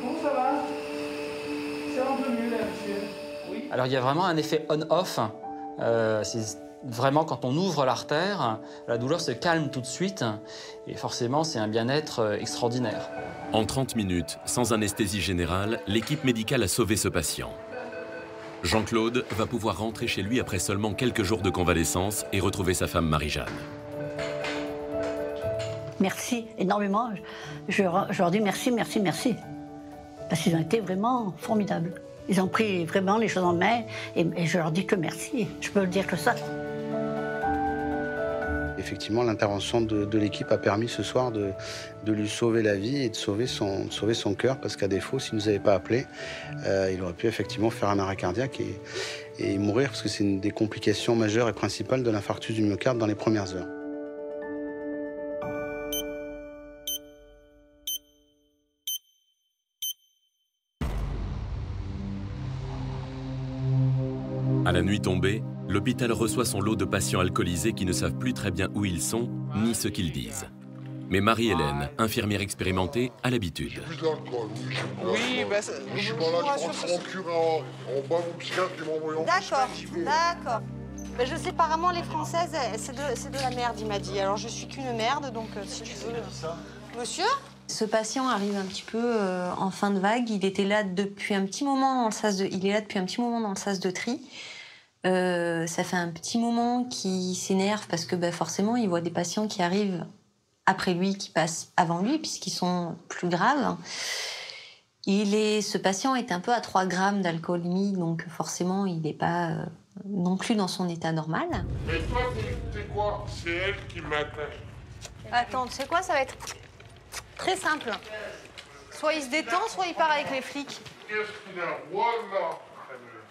Comment ça va? C'est un peu mieux là, monsieur. Oui. Alors il y a vraiment un effet on-off. C'est vraiment quand on ouvre l'artère, la douleur se calme tout de suite et forcément c'est un bien-être extraordinaire. En 30 minutes, sans anesthésie générale, l'équipe médicale a sauvé ce patient. Jean-Claude va pouvoir rentrer chez lui après seulement quelques jours de convalescence et retrouver sa femme Marie-Jeanne. Merci énormément. Je leur dis merci, merci, merci. Parce qu'ils ont été vraiment formidables. Ils ont pris vraiment les choses en main et je leur dis que merci. Je peux le dire que ça. Effectivement, l'intervention de l'équipe a permis ce soir de lui sauver la vie et de sauver son cœur, parce qu'à défaut, s'il ne nous avait pas appelés, il aurait pu effectivement faire un arrêt cardiaque et mourir, parce que c'est une des complications majeures et principales de l'infarctus du myocarde dans les premières heures. À la nuit tombée, l'hôpital reçoit son lot de patients alcoolisés qui ne savent plus très bien où ils sont, ni ce qu'ils disent. Mais Marie-Hélène, infirmière expérimentée, a l'habitude. Oui, bah ça... Je suis malade, je rentre en cure en bas, mon psychiatre qui m'a envoyé en D'accord, d'accord. Mais je sais, apparemment, les Françaises, c'est de la merde, il m'a dit. Alors, je suis qu'une merde, donc si tu veux... Monsieur? Ce patient arrive un petit peu en fin de vague. Il était là depuis un petit moment dans le sas de... Il est là depuis un petit moment dans le sas de tri. Ça fait un petit moment qu'il s'énerve parce que forcément, il voit des patients qui arrivent après lui, qui passent avant lui, puisqu'ils sont plus graves. Ce patient est un peu à 3 grammes d'alcoolémie, donc forcément, il n'est pas non plus dans son état normal. Mais toi, c'est quoi? C'est elle qui m'attache. Attends, tu sais quoi? Ça va être très simple. Soit il se détend, soit il part avec les flics. Qu'est-ce qu'il a? Voilà.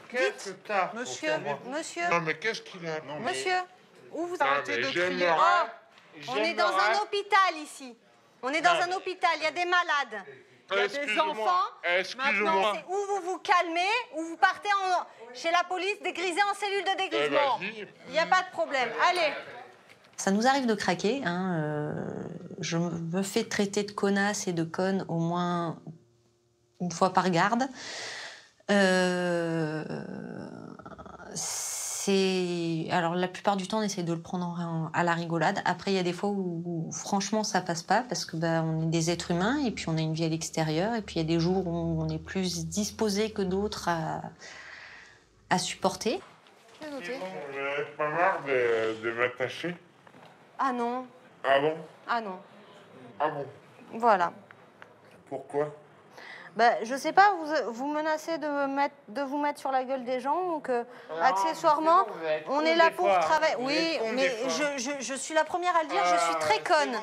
Qu'est-ce que t'as? Monsieur. Non, mais qu'est-ce qu'il a? Non, Monsieur, où vous Non, arrêtez mais de j'aime crier? le rat. On est dans un hôpital ici. On est dans un hôpital, il y a des malades. Il y a des Excusez-moi, enfants. excusez-moi. Maintenant, c'est où vous vous calmez, ou vous partez chez la police dégrisé en cellule de dégrisement. vas-y. Il n'y a pas de problème. Allez. Ça nous arrive de craquer. Je me fais traiter de connasse et de conne au moins une fois par garde. Alors, la plupart du temps, on essaie de le prendre à la rigolade. Après, il y a des fois où franchement, ça passe pas parce que on est des êtres humains et puis on a une vie à l'extérieur. Et puis, il y a des jours où on est plus disposé que d'autres à supporter. C'est noté. Vous n'avez pas marre de m'attacher? Ah non. Ah bon? Ah non. Ah bon? Voilà. Pourquoi? Je sais pas, vous menacez de vous mettre sur la gueule des gens, donc accessoirement, on est là pour travailler. Oui, mais je suis la première à le dire, je suis très conne.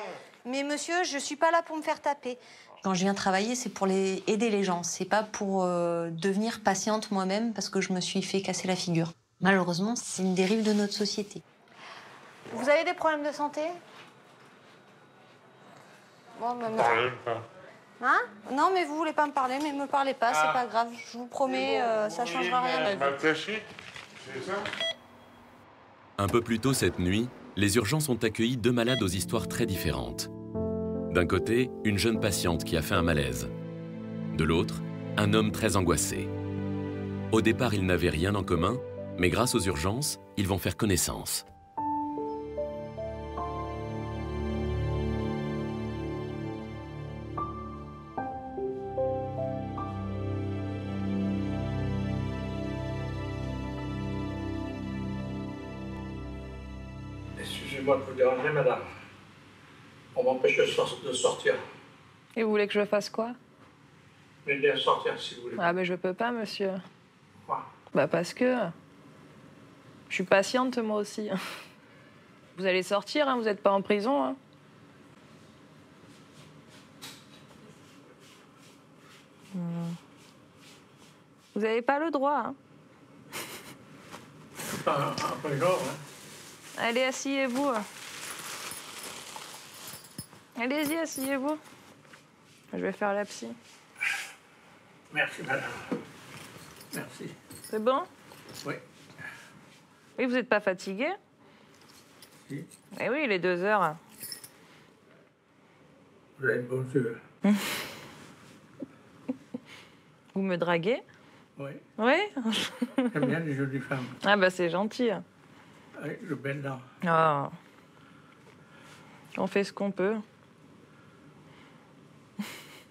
Mais monsieur, je suis pas là pour me faire taper. Quand je viens travailler, c'est pour aider les gens. C'est pas pour devenir patiente moi-même parce que je me suis fait casser la figure. Malheureusement, c'est une dérive de notre société. Vous avez des problèmes de santé? Bon, même pas. Hein? Non, mais vous voulez pas me parler, mais me parlez pas, c'est pas grave. Je vous promets, ça changera rien. M'attacher, c'est ça? Un peu plus tôt cette nuit, les urgences ont accueilli 2 malades aux histoires très différentes. D'un côté, une jeune patiente qui a fait un malaise. De l'autre, un homme très angoissé. Au départ, ils n'avaient rien en commun, mais grâce aux urgences, ils vont faire connaissance. Excusez-moi de vous déranger, madame. On m'empêche de sortir. Et vous voulez que je fasse quoi? M'aider à sortir, si vous voulez. Ah ben je peux pas, monsieur. Pourquoi? Bah parce que... Je suis patiente, moi aussi. Vous allez sortir, hein, vous n'êtes pas en prison. Hein. Vous n'avez pas le droit. Hein. C'est pas un peu genre, hein. Allez, asseyez-vous. Allez-y, asseyez-vous. Je vais faire la psy. Merci, madame. Merci. C'est bon? Oui. Oui, vous n'êtes pas fatigué? Si. Eh oui, il est 2 heures. Vous avez une bonne vue. Vous me draguez? Oui. Oui? J'aime bien les jolies femmes. Ah bah c'est gentil. Avec de belles dents. Oh. On fait ce qu'on peut.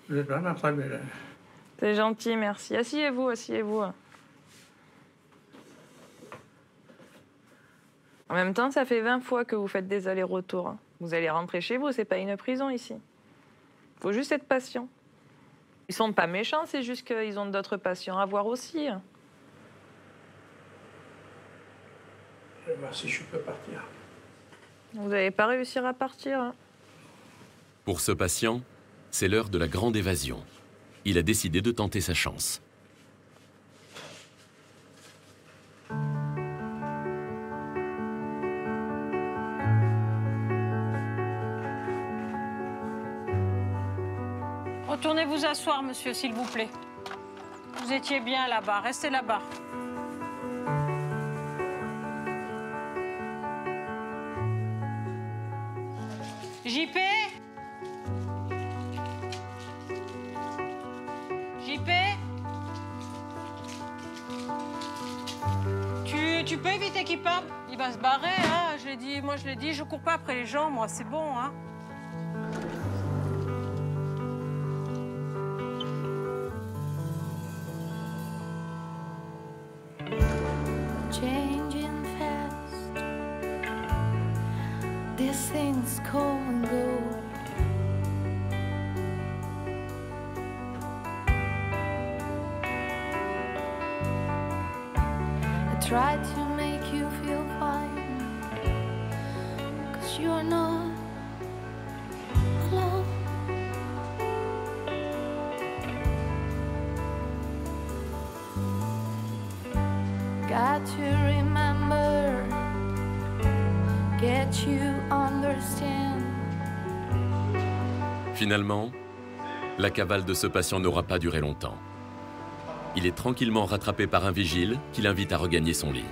Vous êtes vraiment très belle. C'est gentil, merci. Asseyez-vous, asseyez-vous. En même temps, ça fait 20 fois que vous faites des allers-retours. Vous allez rentrer chez vous, c'est pas une prison ici. Faut juste être patient. Ils sont pas méchants, c'est juste qu'ils ont d'autres patients à voir aussi. Je vais voir si je peux partir. Vous n'allez pas réussir à partir. Hein. Pour ce patient, c'est l'heure de la grande évasion. Il a décidé de tenter sa chance. Retournez vous asseoir, monsieur, s'il vous plaît. Vous étiez bien là-bas, restez là-bas. JP? JP? Tu peux éviter qu'il parte? Il va se barrer, hein, je l'ai dit, moi je l'ai dit, je cours pas après les gens, moi, c'est bon, hein. Changing fast, these things come and go. I try to make you feel fine, 'cause you're not alone. Got to remember, get you understand. Finalement, la cavale de ce patient n'aura pas duré longtemps. Il est tranquillement rattrapé par un vigile qui l'invite à regagner son lit.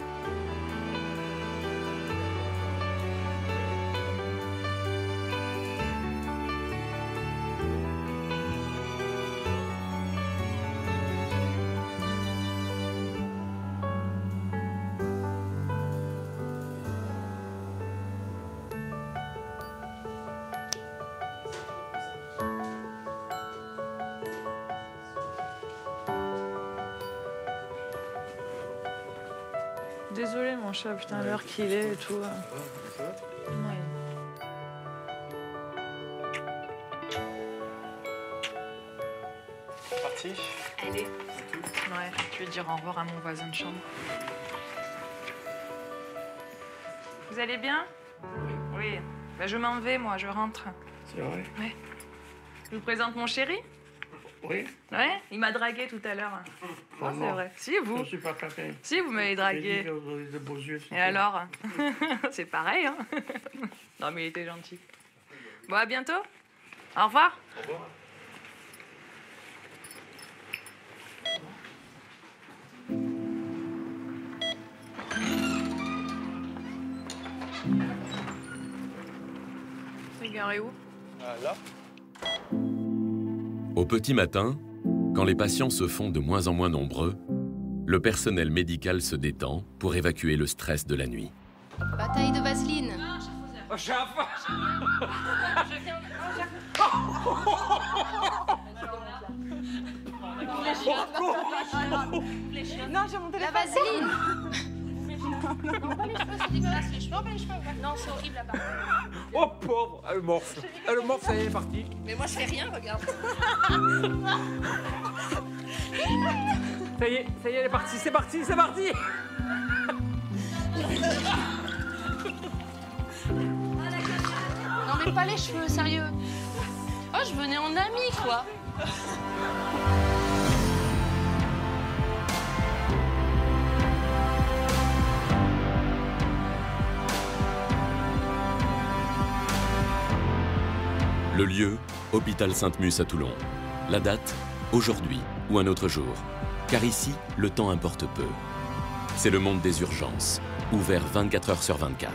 Désolé mon chat, putain, l'heure qu'il est et tout. Ouais. C'est parti. Allez. Ouais, je vais dire au revoir à mon voisin de chambre. Vous allez bien? Oui. Ben, je m'en vais, moi, je rentre. C'est vrai? Ouais. Je vous présente mon chéri? Oui. Ouais, il m'a dragué tout à l'heure. Ah, c'est vrai. Si, vous? Je ne suis pas tapé. Si, vous m'avez dragué. Vous avez de beaux yeux. Et alors? C'est pareil, hein? Non, mais il était gentil. Bon, à bientôt. Au revoir. Au revoir. C'est garé où? Là. Au petit matin, Quand les patients se font de moins en moins nombreux, le personnel médical se détend pour évacuer le stress de la nuit. Bataille de Vaseline. Non, j'ai monté la vaseline. Non, pas les cheveux, c'est dégueulasse les cheveux. Non, pas les cheveux. Non, c'est horrible là-bas. Oh pauvre, elle morfle. Elle morfle, ça y est, elle est partie. Mais moi je fais rien, regarde. Ça y est, elle est partie, c'est parti, c'est parti. Non mais pas les cheveux, sérieux. Oh, je venais en ami, quoi. Le lieu, hôpital Sainte-Musse à Toulon. La date, aujourd'hui ou un autre jour. Car ici, le temps importe peu. C'est le monde des urgences, ouvert 24 heures sur 24.